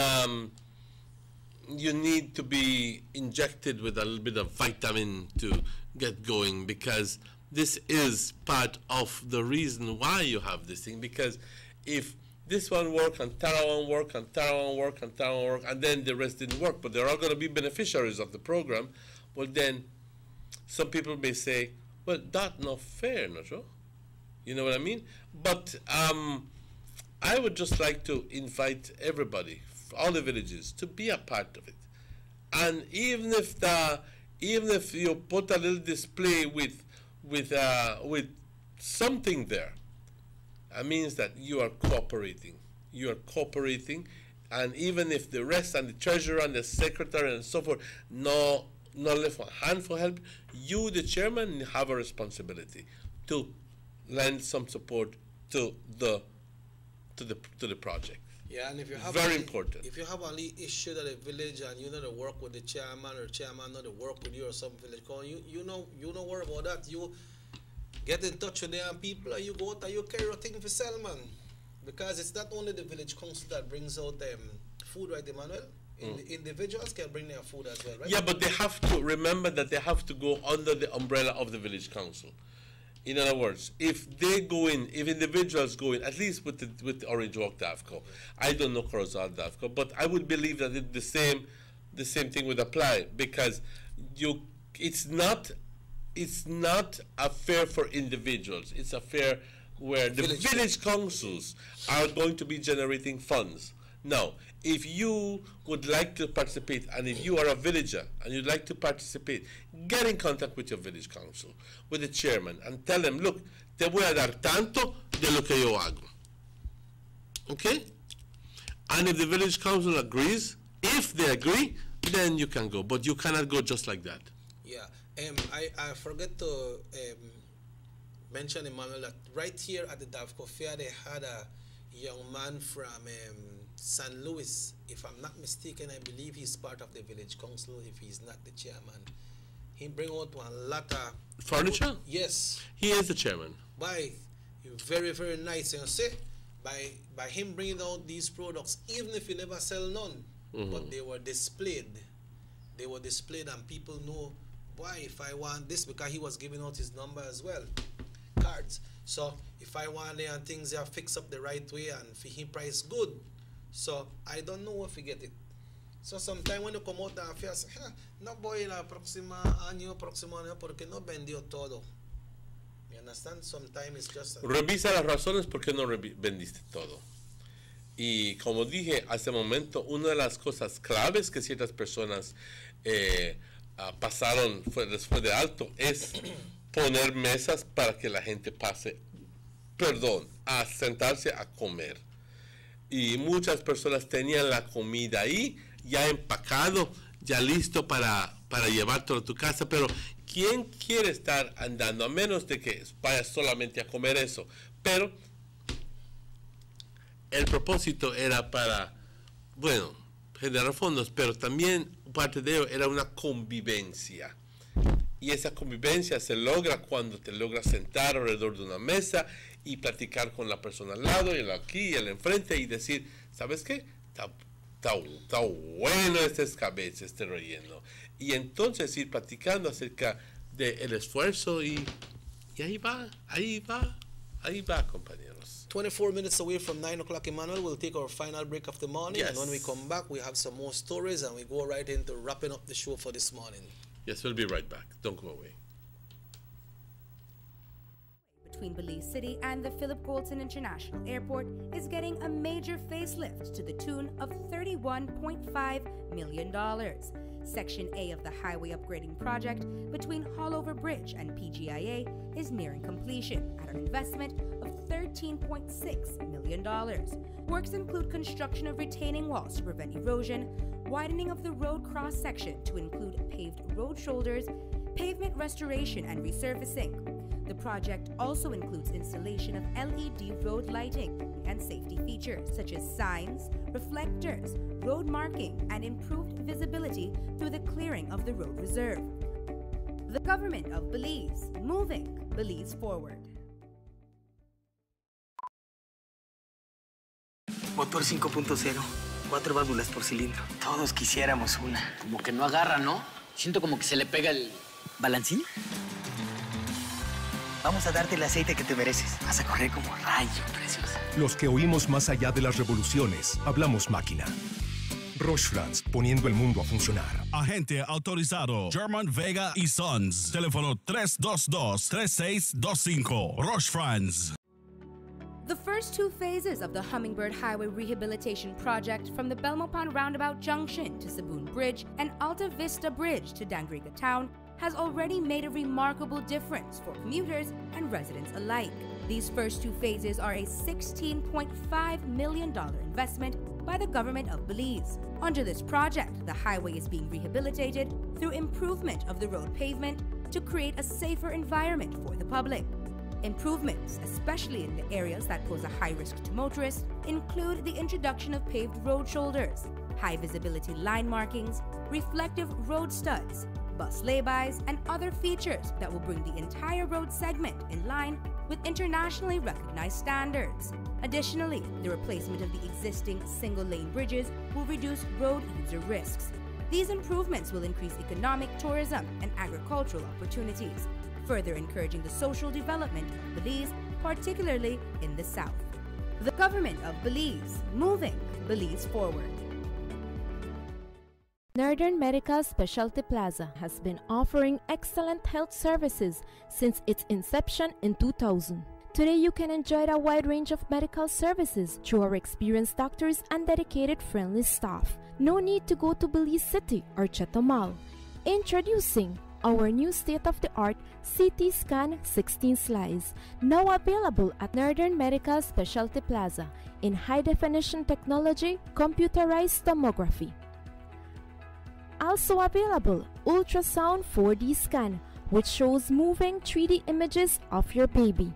you need to be injected with a little bit of vitamin to get going, because this is part of the reason why you have this thing. Because if this one work and Tara one work and Tara one work and Tara one work, and then the rest didn't work, but they're all going to be beneficiaries of the program, well then some people may say, well, that's not fair, not true? You know what I mean? But I would just like to invite everybody, all the villages, to be a part of it. And even if you put a little display with something there, it means that you are cooperating. You are cooperating, and even if the rest and the treasurer and the secretary and so forth no left a hand for help, you, the chairman, have a responsibility to lend some support to the project. Yeah, and if you have very important. If you have any issue at a village and you know to work with the chairman, or chairman know to work with you or some village, you don't worry about that. You get in touch with them people and you go out and you carry a thing for sell, man. Because it's not only the village council that brings out food, right, Emmanuel? The individuals can bring their food as well, right? Yeah, but they have to remember that they have to go under the umbrella of the village council. In other words, if they go in, if individuals go in, at least with the Orange Walk DAFCO, I don't know Corozal DAFCO, but I would believe that the same thing would apply, because it's not a fair for individuals. It's a fair where the village councils are going to be generating funds. Now, if you would like to participate, and if you are a villager and you'd like to participate, get in contact with your village council, with the chairman, and tell them, look, te voy a dar tanto de lo que yo hago. Okay? And if the village council agrees, if they agree, then you can go. But you cannot go just like that. Yeah. I forget to mention, Emmanuel, that right here at the DAFCO Fair, they had a young man from San Luis. If I'm not mistaken, I believe he's part of the village council, if he's not the chairman. He bring out one lot of furniture? Yes. He is the chairman. Very, very nice. You see, by him bringing out these products, even if he never sell none, but they were displayed. They were displayed, and people know, why, if I want this, because he was giving out his number as well, cards. So if I want it and things are fixed up the right way and for him price good, so I don't know if we get it. So sometimes when you come out and feel, no voy el próximo año porque no vendió todo. You understand? Sometimes it's just... Revisa las razones por qué no vendiste todo. Y como dije hace un momento, una de las cosas claves que ciertas personas pasaron después de alto es poner mesas para que la gente pase a sentarse a comer. Y muchas personas tenían la comida ahí, ya empacado, ya listo para llevártelo a tu casa, pero ¿quién quiere estar andando? A menos de que vayas solamente a comer eso. Pero el propósito era para, bueno, generar fondos, pero también parte de ello era una convivencia. Y esa convivencia se logra cuando te logras sentar alrededor de una mesa y platicar con la persona al lado y el aquí y el enfrente y decir, ¿sabes qué? Está bueno este escabeche, este relleno. Y entonces ir platicando acerca del esfuerzo y ahí va, compañeros. 24 minutes away from 9 o'clock, Emmanuel. We'll take our final break of the morning. Yes. And when we come back, we have some more stories and we go right into wrapping up the show for this morning. Yes, we'll be right back. Don't go away. Between Belize City and the Philip Goulston International Airport is getting a major facelift to the tune of $31.5 million. Section A of the highway upgrading project between Haulover Bridge and PGIA is nearing completion at an investment of $13.6 million. Works include construction of retaining walls to prevent erosion, widening of the road cross-section to include paved road shoulders, pavement restoration and resurfacing. The project also includes installation of LED road lighting and safety features such as signs, reflectors, road marking, and improved visibility through the clearing of the road reserve. The government of Belize, moving Belize forward. Motor 5.0, 4 válvulas por cilindro. Todos quisiéramos una. Como que no agarra, ¿no? Siento como que se le pega el... ¿Balancín? Vamos a darte el aceite que te mereces. Vas a correr como rayo, preciosa. Los que oímos más allá de las revoluciones, hablamos máquina. Roche France, poniendo el mundo a funcionar. Agente autorizado German Vega y Sons. Teléfono 322-3625. Roche France. The first two phases of the Hummingbird Highway Rehabilitation Project from the Belmopon Roundabout Junction to Saboon Bridge and Alta Vista Bridge to Dangriga Town has already made a remarkable difference for commuters and residents alike. These first two phases are a $16.5 million investment by the government of Belize. Under this project, the highway is being rehabilitated through improvement of the road pavement to create a safer environment for the public. Improvements, especially in the areas that pose a high risk to motorists, include the introduction of paved road shoulders, high visibility line markings, reflective road studs, bus laybys, and other features that will bring the entire road segment in line with internationally recognized standards. Additionally, the replacement of the existing single-lane bridges will reduce road user risks. These improvements will increase economic, tourism, and agricultural opportunities, further encouraging the social development of Belize, particularly in the south. The government of Belize, moving Belize forward. Northern Medical Specialty Plaza has been offering excellent health services since its inception in 2000. Today you can enjoy a wide range of medical services through our experienced doctors and dedicated friendly staff. No need to go to Belize City or Chetumal. Introducing our new state-of-the-art CT scan 16 slice, now available at Northern Medical Specialty Plaza in high-definition technology, computerized tomography. Also available, ultrasound 4D scan, which shows moving 3D images of your baby.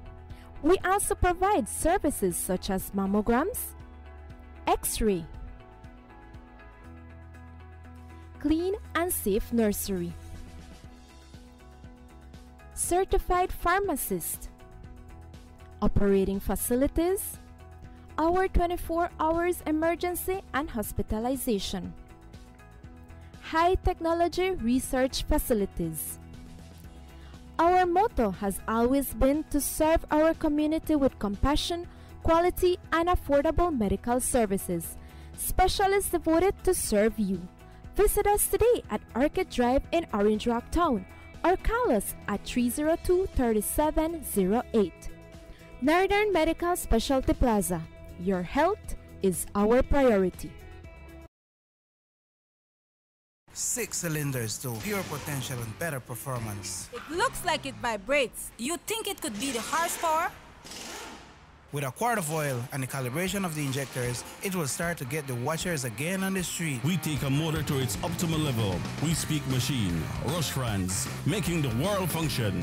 We also provide services such as mammograms, X-ray, clean and safe nursery, certified pharmacist, operating facilities, our 24 hours emergency and hospitalization, high technology research facilities. Our motto has always been to serve our community with compassion, quality, and affordable medical services. Specialists devoted to serve you. Visit us today at Arcade Drive in Orange Rock Town or call us at 302-3708. Northern Medical Specialty Plaza. Your health is our priority. 6 cylinders to pure potential and better performance. It looks like it vibrates. You think it could be the horsepower? With a quart of oil and the calibration of the injectors, it will start to get the watchers again on the street. We take a motor to its optimal level. We speak machine. Rush France, making the world function.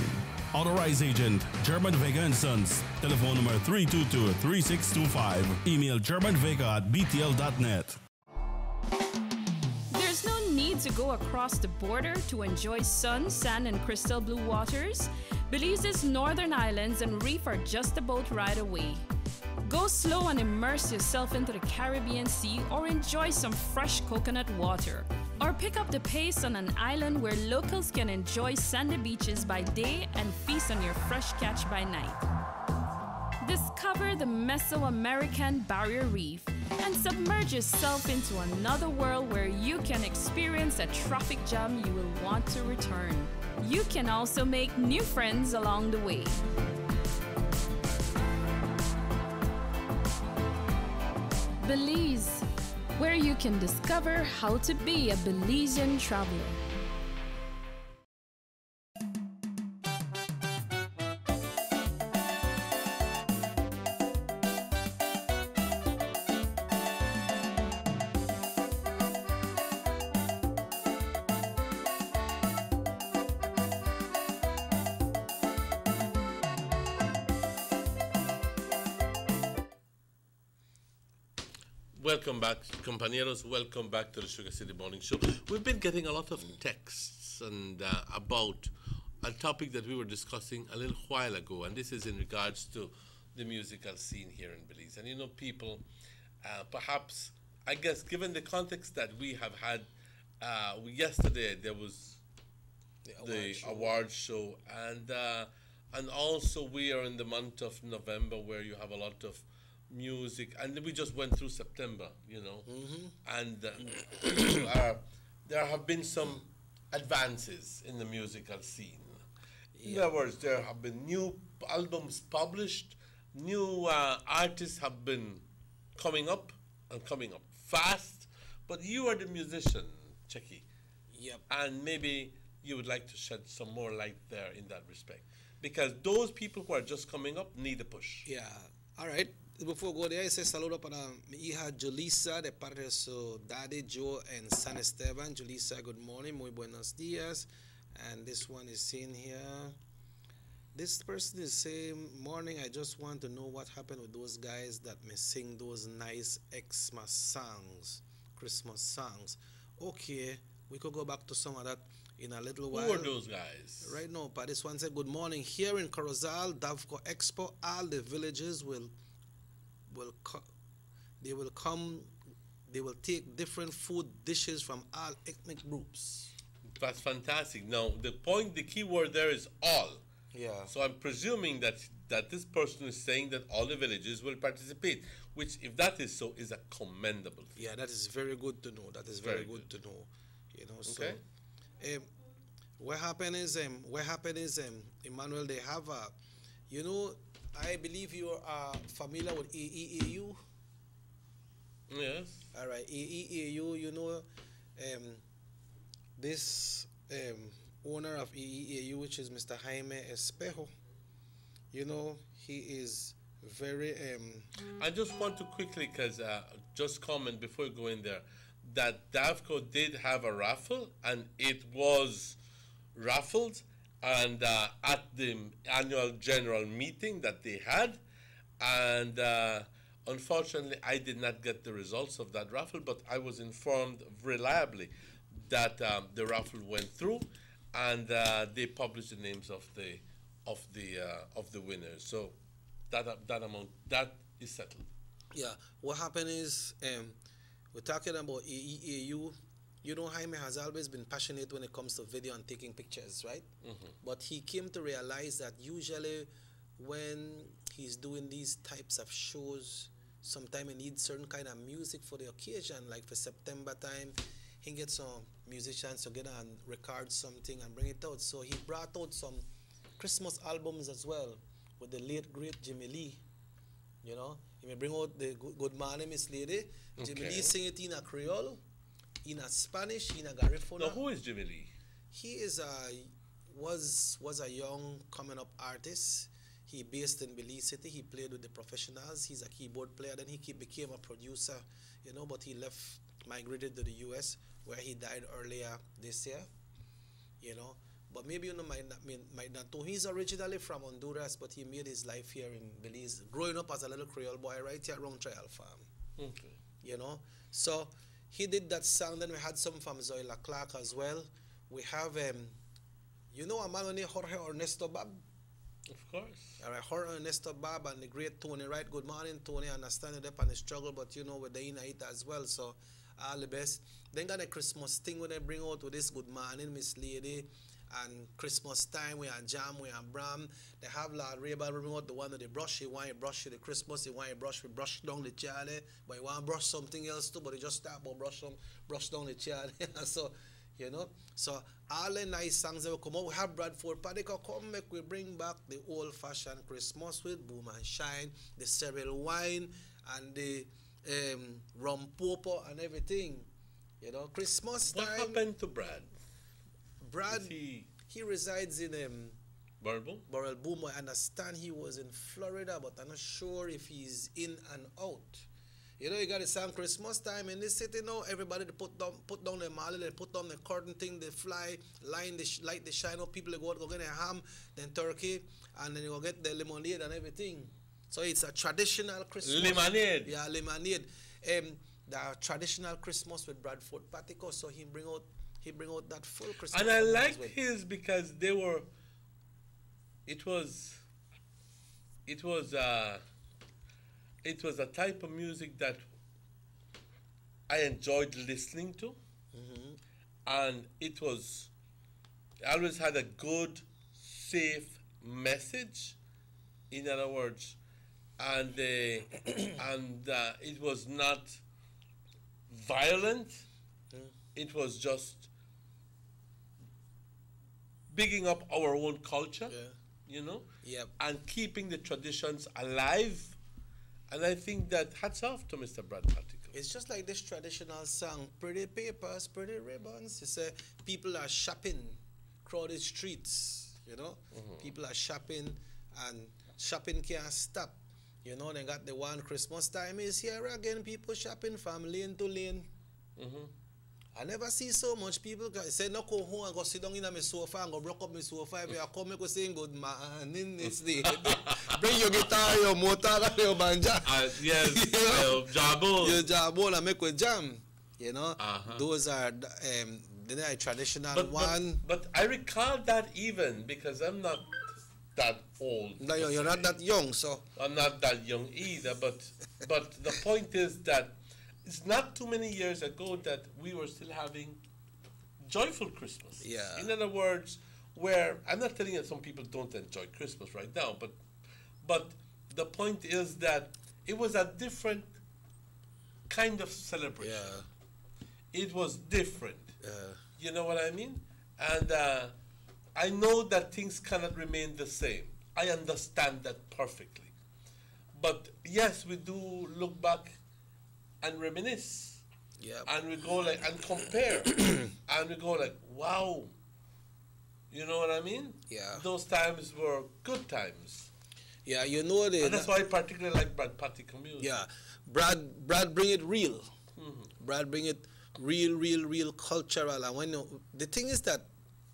Authorized agent, German Vega & Sons. Telephone number 322-3625. Email germanvega@btl.net. There's no need to go across the border to enjoy sun, sand, and crystal blue waters. Belize's northern islands and reef are just about right away. Go slow and immerse yourself into the Caribbean Sea or enjoy some fresh coconut water. Or pick up the pace on an island where locals can enjoy sandy beaches by day and feast on your fresh catch by night. Discover the Mesoamerican Barrier Reef and submerge yourself into another world where you can experience a traffic jam you will want to return. You can also make new friends along the way. Belize, where you can discover how to be a Belizean traveler. Welcome back, compañeros. Welcome back to the Sugar City Morning Show. We've been getting a lot of texts and about a topic that we were discussing a little while ago, and this is in regards to the musical scene here in Belize. And you know, people, perhaps, I guess, given the context that we have had, yesterday there was the award show, and also we are in the month of November where you have a lot of music, and we just went through September, you know, and there have been some advances in the musical scene. In other words, there have been new albums published, new artists have been coming up and coming up fast, but you are the musician, Checky. Yep. And maybe you would like to shed some more light there in that respect, because those people who are just coming up need a push. Yeah. All right. Before go there, I say saludo para mi hija Julissa de parte de su daddy Joe and San Esteban. Julissa, good morning, muy buenos días. And this one is saying here, this person is saying, morning, I just want to know what happened with those guys that may sing those nice Xmas songs, Christmas songs. Okay, we could go back to some of that in a little while. Who are those guys? Right now, but this one said, good morning. Here in Corozal, Davco Expo, all the villages will take different food dishes from all ethnic groups. That's fantastic. Now, the key word there is all. Yeah. So I'm presuming that this person is saying that all the villages will participate, which, if that is so, is a commendable thing. Yeah, that is very good to know. That is very good to know. You know, okay. So what happened is Emmanuel, they have a, you know, I believe you are familiar with AEAU. Yes. All right, AEAU, you know, this owner of AEAU, which is Mr. Jaime Espejo, you know, he is very... I just want to quickly, because just comment before you go in there, that DAVCO did have a raffle, and it was raffled, and at the annual general meeting that they had, and unfortunately I did not get the results of that raffle, but I was informed reliably that the raffle went through, and they published the names of the winners. So that is settled. Yeah, what happened is we're talking about AEAU. You know, Jaime has always been passionate when it comes to video and taking pictures, right? But he came to realize that usually when he's doing these types of shows, sometimes he needs certain kind of music for the occasion. Like for September time, he gets some musicians together and record something and bring it out. So he brought out some Christmas albums as well with the late, great Jimmy Lee. You know, he may bring out the Good Morning, Miss Lady. Jimmy Lee sing it in a Creole, in a Spanish, in a Garifuna. Now, who is Jimmy Lee? He is was a young coming up artist. He based in Belize City. He played with the professionals. He's a keyboard player. Then he became a producer, you know, but he migrated to the US, where he died earlier this year, you know. But maybe you know might not know. He's originally from Honduras, but he made his life here in Belize, growing up as a little Creole boy right here around Trial Farm. Okay. You know, so he did that song. Then we had some from Zoila Clark as well. We have, you know, a man named Jorge Ernesto Bab. Of course. All right, Jorge Ernesto Bab and the great Tony Wright. Good morning, Tony. I understand it up and the struggle, but you know, we're the inner it as well. So all the best. Then got a Christmas thing when they bring out with this Good Morning, Miss Lady. And Christmas time, we have Jam, we have Bram. They have Lord Ray-Ban bring out the one that they brush. He want to brush you the Christmas, he want to brush down the child. But he want to brush something else too, but he just start about brush down the child. So, you know. So all the nice songs that will come out. We have Bradford Paddock come make we bring back the old-fashioned Christmas with Boom and Shine, the cereal wine, and the rum popo and everything. You know, Christmas time. What happened to Brad? Brad, he resides in Burrell Boom. I understand he was in Florida, but I'm not sure if he's in and out. You know, you got the song Christmas time in this city now. Everybody they put down the mall, they put down the curtain thing, they fly, light the shine up. People they go get a ham, then turkey, and then you go get the lemonade and everything. So it's a traditional Christmas. Lemonade. Yeah, lemonade. The traditional Christmas with Bradford Patico. So he bring out that full Christmas. And I liked his because they were. It was a type of music that I enjoyed listening to, and I always had a good, safe message. In other words, and it was not violent. It was just bigging up our own culture, you know, and keeping the traditions alive. And I think that hats off to Mr. Brad Particle. It's just like this traditional song, pretty papers, pretty ribbons. You say people are shopping, crowded streets, you know. People are shopping and shopping can't stop. You know, they got the one Christmas time is here again, people shopping from lane to lane. I never see so much people say no go home and go sit down in my sofa and go broke up my sofa. If you come, you go sing good morning. It's the bring your guitar, your motor, your banjo. Yes, your jabol. Your jabol and make a jam. You know, those are the traditional one. But I recall that even because I'm not that old. No, you're not that young, so I'm not that young either. But the point is that it's not too many years ago that we were still having joyful Christmas. Yeah. In other words, where I'm not telling you that some people don't enjoy Christmas right now, but the point is that it was a different kind of celebration. Yeah. It was different. You know what I mean? And I know that things cannot remain the same. I understand that perfectly. But yes, we do look back and reminisce, and we go like and compare, and we go like, wow, you know what I mean? Yeah. Those times were good times. Yeah, you know and that's why I particularly like Brad Particle music. Yeah, Brad bring it real. Brad bring it real cultural. And when the thing is that,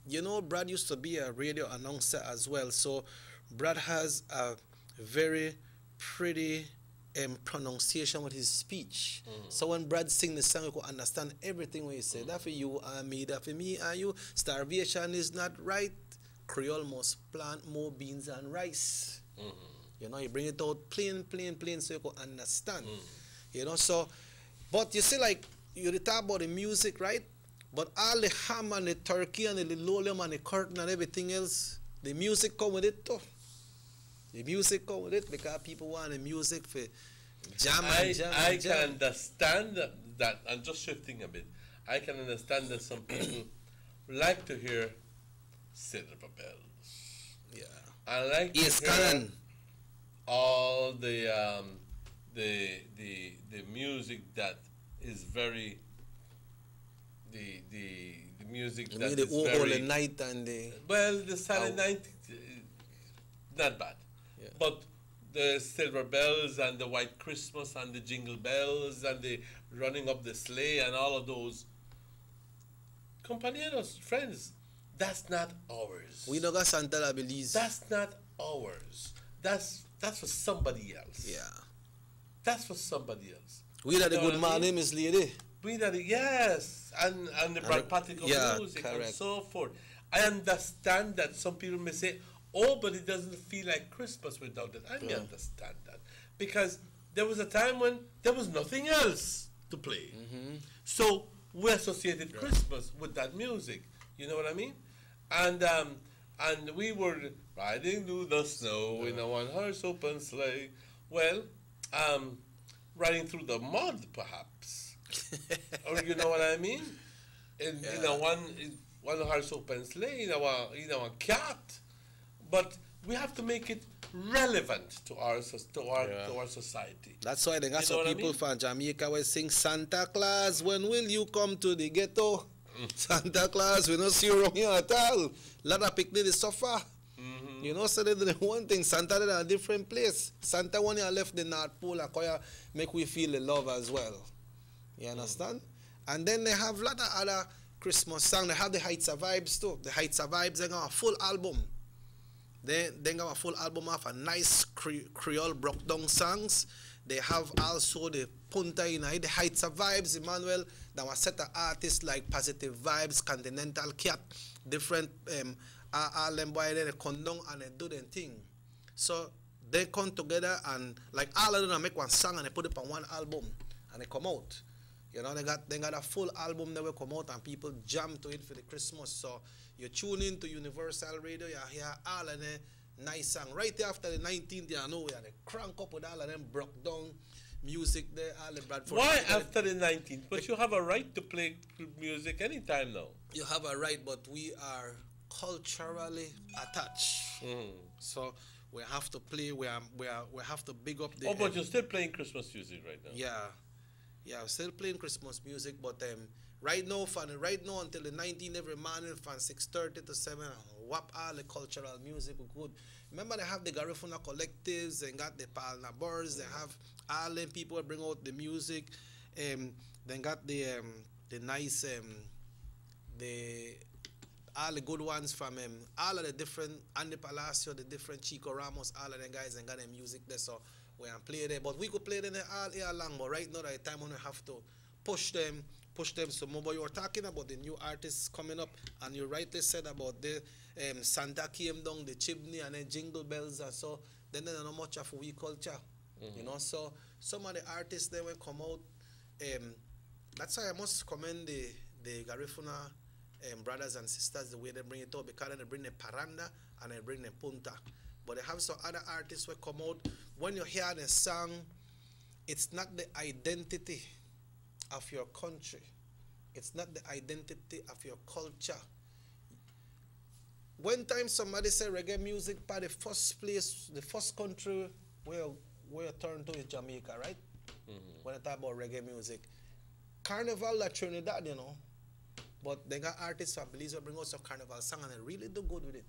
you know, Brad used to be a radio announcer as well. So Brad has a very pretty pronunciation with his speech. So when Brad sing the song, you can understand everything when he say. That for you and me, that for me and you. Starvation is not right. Creole must plant more beans and rice. You know, you bring it out plain, so you can understand. You know, so, but you see, like, you talk about the music, right? But all the ham and the turkey and the linoleum and the curtain and everything else, the music come with it too. The music come with it because people want the music for jam and jam. I can understand that. I'm just shifting a bit. I can understand that some people like to hear silver bells. Yeah. I like to hear all the music that is very the music that is very night and the well the Silent Night, not bad. But the silver bells and the white Christmas and the jingle bells and the running up the sleigh and all of those, compañeros, friends, that's not ours. We don't got Santa La Belize. That's not ours. That's for somebody else. Yeah. That's for somebody else. We that the good man name is Lady. We that yes, and the practical music and so forth. I understand that some people may say, oh, but it doesn't feel like Christmas without it. I may understand that. Because there was a time when there was nothing else to play. So we associated Christmas with that music. You know what I mean? And we were riding through the snow in a one-horse open sleigh. Well, riding through the mud, perhaps. Or you know what I mean? In a one-horse open sleigh, in a cat. But we have to make it relevant to our society. That's why they got some people from Jamaica will sing Santa Claus, when will you come to the ghetto? Santa Claus, we don't see you around here at all. Lot of picnic is suffer. You know, so they do one thing, Santa did a different place. Santa one year left the North Pole and make we feel the love as well. You understand? And then they have a lot of other Christmas songs. They have the Heights of Vibes too. The Heights of Vibes, they got a full album. They got a full album of a nice Creole broke down songs. They have also the Punta in the Heights of Vibes, Emmanuel. There was set of artists like Positive Vibes, Continental Cat, different all them boy they come down and they do their thing. So they come together and like all of them make one song and they put it on one album and they come out. You know, they got a full album that will come out and people jam to it for the Christmas. So you tune in to Universal Radio, you hear all of the nice song. Right after the 19th, you know, they crank up with all of them broke down music there, all the Bradford. Why after the 19th? But you have a right to play music anytime now. You have a right, but we are culturally attached. So we have to play, we have to big up the... Oh, but you're still playing Christmas music right now. Yeah, I'm still playing Christmas music, but right now until the 19th every morning from 6:30 to 7, whap all the cultural music good. Remember they have the Garifuna collectives, they got the Palna Birds, they have all them people bring out the music, they got the nice all the good ones from all of the different Andy Palacio, the different Chico Ramos, all of them guys and got their music there, so we can play there. But we could play them all year long, but right now the time when we have to push them some more. But you were talking about the new artists coming up, and you rightly said about the Santa came down the chimney and then jingle bells and so then there's not much of we culture. You know, so some of the artists they will come out. That's why I must commend the Garifuna brothers and sisters, the way they bring it out, because they bring the paranda and they bring the punta. But they have some other artists will come out. When you hear the song, it's not the identity of your country. It's not the identity of your culture. One time somebody said reggae music, by the first place, the first country where you turn to is Jamaica, right? When I talk about reggae music. Carnival at Trinidad, you know. But they got artists from Belize who bring out some carnival song and they really do good with it.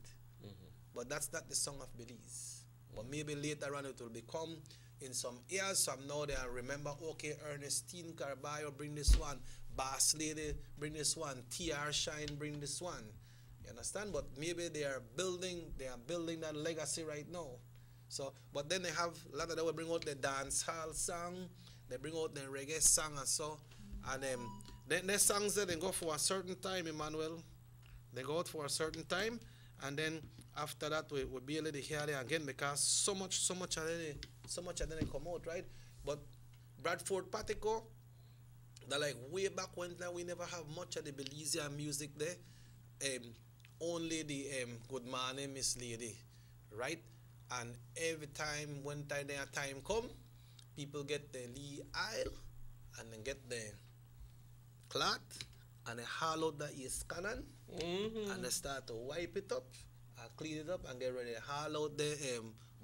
But that's not the song of Belize. But maybe later on it will become in some years from now they'll remember, okay, Ernestine Carballo bring this one, Bass Lady bring this one, TR Shine bring this one. You understand? But maybe they are building that legacy right now. So, but then they have a lot of them will bring out the dance hall song, they bring out the reggae song and so, and then the songs that they go for a certain time, Emmanuel. They go out for a certain time, and then after that we'll be able to hear it again because so much of them come out, right? But Bradford Patico, that like way back when we never have much of the Belizean music there. Only the Good Morning Miss Lady, right? And every time when their time come, people get the Lee Isle and then get the cloth and they haul out the East Cannon and they start to wipe it up and clean it up and get ready to haul out the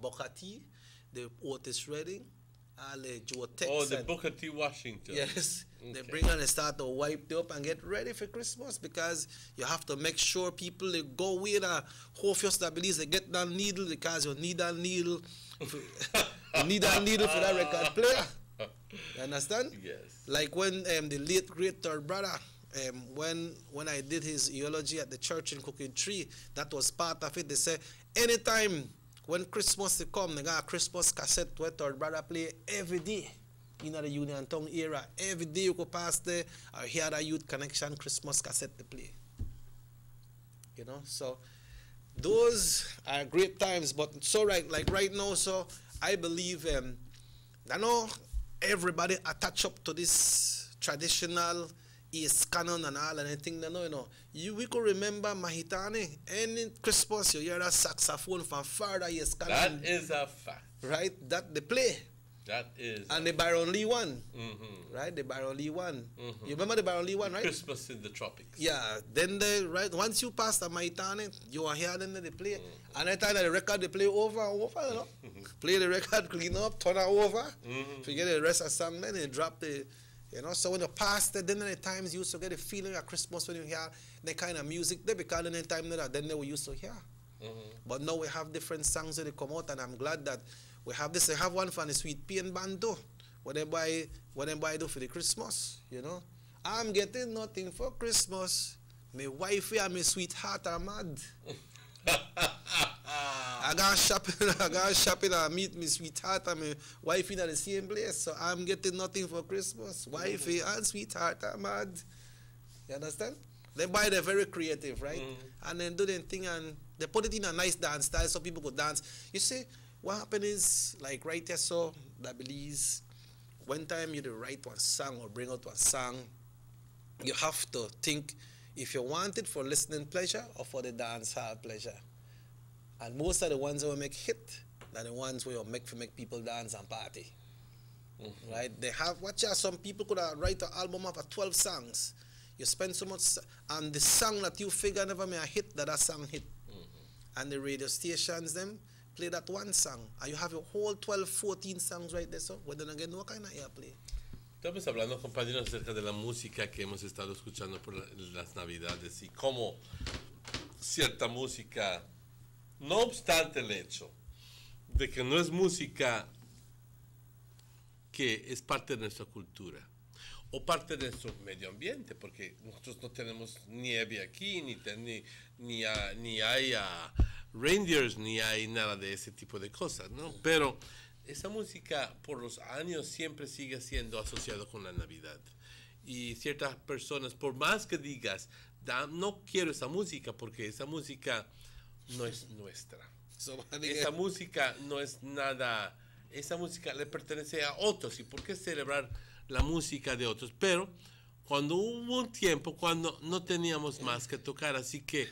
Bocati, the Otis Redding all the Joe Tex. Oh, the Booker T. Washington. Yes. Okay. They bring and they start to wipe you up and get ready for Christmas, because you have to make sure people they go with a whole first that believes they get that needle, because you need that needle. You need that needle for that record player. You understand? Yes. Like when the late great third brother, when I did his eulogy at the church in Cooking Tree, that was part of it. They say anytime when Christmas they come, they got a Christmas cassette where third brother play every day. In the Union Town era, every day you go past there, or hear the Youth Connection Christmas cassette to play. You know, so those are great times. But so like right now, so I believe I know everybody attach up to this traditional East Canon and all and anything. We could remember Mahitani. Any Christmas you hear a saxophone from farther East Canon. That is a fact. Right? That they play. That is. And the Byron Lee one. Right? The Byron Lee one. You remember the Byron Lee one, right? Christmas in the Tropics. Yeah. Then once you pass the Maitane, you are here, then they play. And that time the record they play over and over, you know. Play the record, clean up, turn it over. Forget the rest of the song, then they drop the, you know. So when you pass that, then the times you used to get the feeling of Christmas when you hear the kind of music there, because in the time that then they were used to hear. But now we have different songs that they come out, and I'm glad that we have this. I have one from the Sweet Pain Band too. What they buy do for the Christmas, you know. I'm getting nothing for Christmas. My wife and my sweetheart are mad. I got shopping and meet my sweetheart and my wife in the same place. So I'm getting nothing for Christmas. Wifey and sweetheart are mad. You understand? They buy, they're very creative, right? And then do the thing and they put it in a nice dance style so people could dance. You see, what happened is, like right there, so that believes when time you do write one song or bring out one song, you have to think if you want it for listening pleasure or for the dance hall pleasure. And most of the ones that will make hit are the ones where you make people dance and party. Right? They have, some people could write an album of 12 songs. You spend so much, and the song that you figure never made a hit, that song hit. And the radio stations, them, play that one song. And you have your whole 12, 14 songs right there, so we don't get no kind of airplay. Estamos hablando, compañeros, acerca de la música que hemos estado escuchando por las Navidades y cómo cierta música, no obstante el hecho de que no es música que es parte de nuestra cultura o parte de nuestro medio ambiente, porque nosotros no tenemos nieve aquí, ni hay reindeers, ni hay nada de ese tipo de cosas, ¿no? Pero esa música por los años siempre sigue siendo asociado con la Navidad. Y ciertas personas, por más que digas, no quiero esa música porque esa música no es nuestra. Esa música no es nada, esa música le pertenece a otros. ¿Y por qué celebrar la música de otros? Pero cuando hubo un tiempo cuando no teníamos más que tocar, así que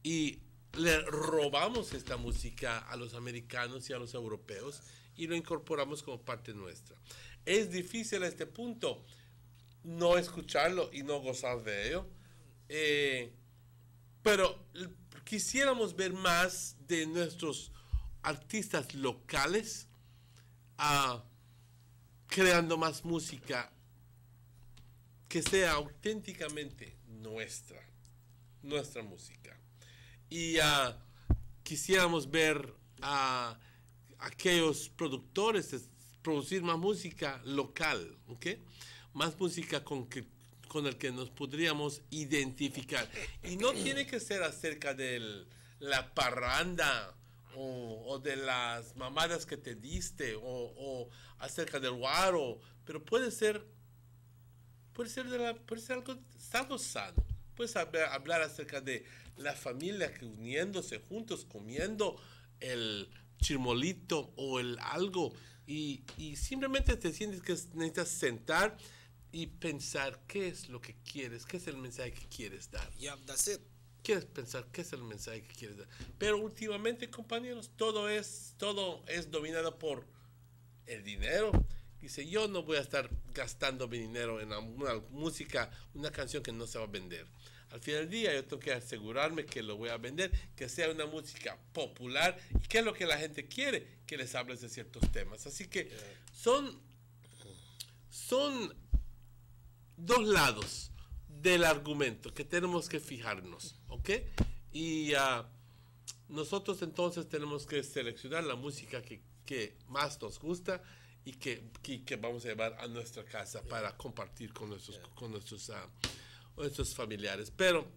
y le robamos esta música a los americanos y a los europeos y lo incorporamos como parte nuestra. Es difícil a este punto no escucharlo y no gozar de ello, pero quisiéramos ver más de nuestros artistas locales creando más música que sea auténticamente nuestra música. Y quisiéramos ver a aquellos productores producir más música local, ¿ok? Más música con el que nos podríamos identificar. Y no tiene que ser acerca de la parranda o de las mamadas que te diste o acerca del guaro, pero puede ser algo sano. Puedes hablar acerca de la familia que uniéndose juntos, comiendo el chirmolito o el algo y simplemente te sientes que necesitas sentar y pensar qué es lo que quieres, qué es el mensaje que quieres dar. Yeah, that's it. Quieres pensar qué es el mensaje que quieres dar. Pero últimamente, compañeros, todo es dominado por el dinero. Dice, yo no voy a estar gastando mi dinero en una música, una canción que no se va a vender. Al final del día yo tengo que asegurarme que lo voy a vender, que sea una música popular y que es lo que la gente quiere, que les hables de ciertos temas. Así que son dos lados del argumento que tenemos que fijarnos, ¿ok? Y nosotros entonces tenemos que seleccionar la música que más nos gusta y que vamos a llevar a nuestra casa para compartir con nuestros familiares. Pero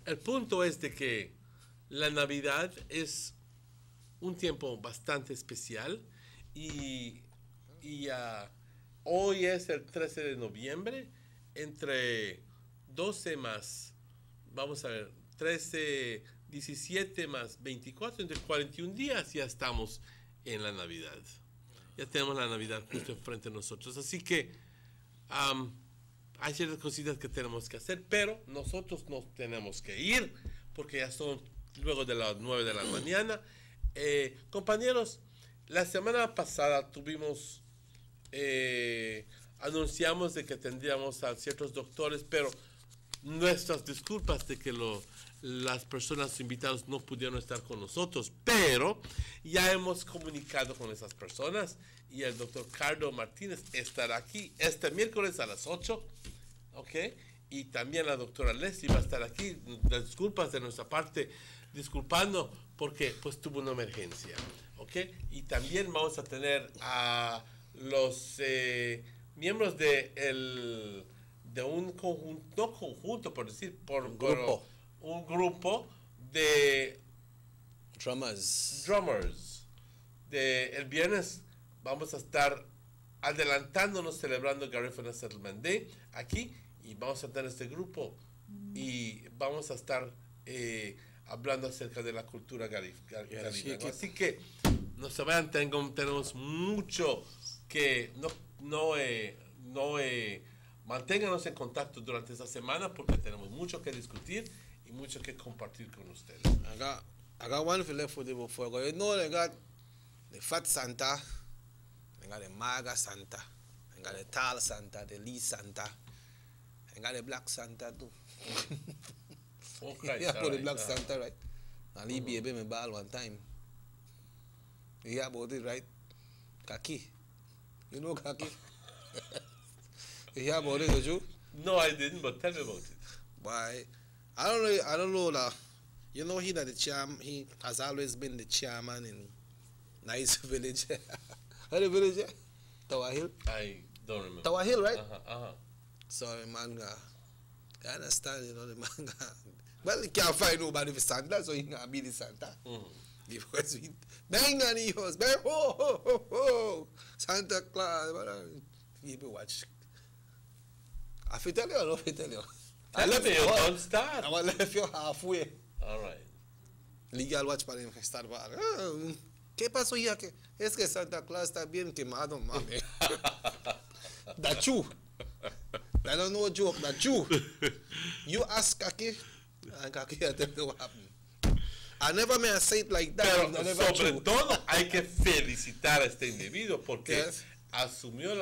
el punto es de que la Navidad es un tiempo bastante especial y hoy es el 13 de noviembre, entre 12 más, vamos a ver, 13, 17 más 24, entre 41 días ya estamos en la Navidad. Ya tenemos la Navidad justo enfrente de nosotros. Así que hay ciertas cositas que tenemos que hacer, pero nosotros nos tenemos que ir porque ya son luego de las 9 de la mañana. Compañeros, la semana pasada anunciamos de que tendríamos a ciertos doctores, pero nuestras disculpas de que las personas invitadas no pudieron estar con nosotros, pero ya hemos comunicado con esas personas y el doctor Carlos Martínez estará aquí este miércoles a las 8, ¿ok? Y también la doctora Leslie va a estar aquí. Disculpas de nuestra parte, disculpando porque pues tuvo una emergencia, ¿ok? Y también vamos a tener a los miembros de un conjunto, no conjunto por decir, un grupo de drummers. El viernes vamos a estar adelantándonos, celebrando Garifuna Settlement Day aquí, y vamos a tener este grupo y vamos a estar hablando acerca de la cultura caribeña. Así que no se vayan, tenemos mucho que manténganos en contacto durante esta semana porque tenemos mucho que discutir y mucho que compartir con ustedes. I got one for left for the before. You know they got the fat Santa, they got the Maga Santa, they got the tall Santa, the Lee Santa, they got the black Santa too. Okay, yeah, for the black Santa, right? And Lee baby me ball one time. You hear about it, right? Kaki. You know Kaki? You hear about it, did you? No, I didn't, but tell me about it. Why? I don't know that. You know he has always been the chairman in Nice Village. How the village? Tower Hill? I don't remember. Tower Hill, right? Uh-huh. So the man you understand, you know, the man well, he can't find nobody for Santa, so he gonna be the Santa. Because we bang on the house, bang, ho, ho, ho, ho, Santa Claus. People watch. I will tell you or not tell you? I left you, don't start. I left you halfway. All right. Legal watch para estar bar. ¿Qué pasó ya? Es que Santa Claus está bien quemado, mami. That you. I don't know a joke. That you. You ask Kaki, and Kaki will tell you what happened. I never may say it like that. Pero sobre todo hay que felicitar a este individuo porque asumió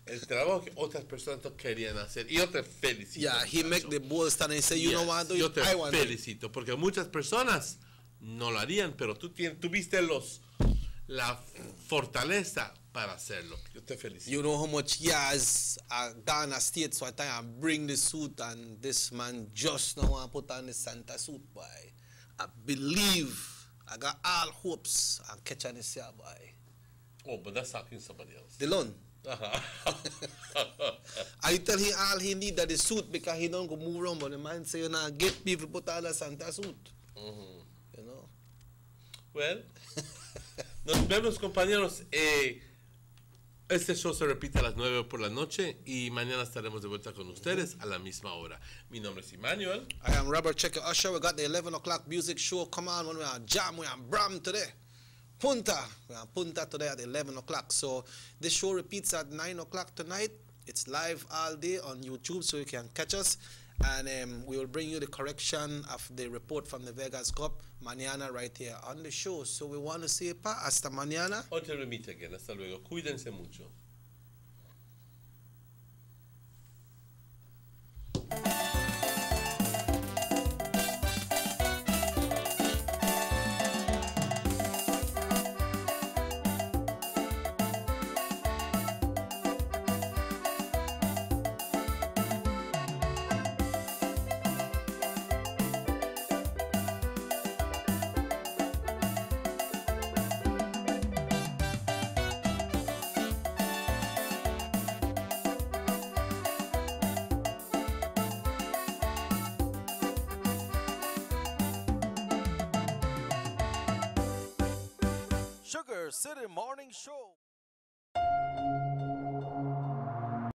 el trabajo que otras personas no querían hacer. Y yo te felicito. Yeah, he make the bold stand and say, you know what, yo te felicito porque muchas personas no lo harían, pero tú tuviste la fortaleza para hacerlo. Yo te felicito. You know how much years I Ghana State, so I bring the suit, and this man just now want to put on the Santa suit, boy. I believe I got all hopes and catch on this year, boy. Oh, but that's talking to somebody else. The loan. I tell him all he need that the suit because he don't go move around, but the man say, you know, get people put on a Santa suit. You know. Well, nos vemos, compañeros. Este show se repite a las 9 por la noche y mañana estaremos de vuelta con ustedes a la misma hora. Mi nombre es Emmanuel. I am Robert Checker Usher. We got the 11 o'clock music show. Come on, when we are jam, we are bram today. Punta. We are Punta today at 11 o'clock. So this show repeats at 9 o'clock tonight. It's live all day on YouTube, so you can catch us. And we will bring you the correction of the report from the Vegas Cup mañana right here on the show. So we want to say hasta mañana. Until we meet again. Hasta luego. Cuídense mucho. Sugar City Morning Show.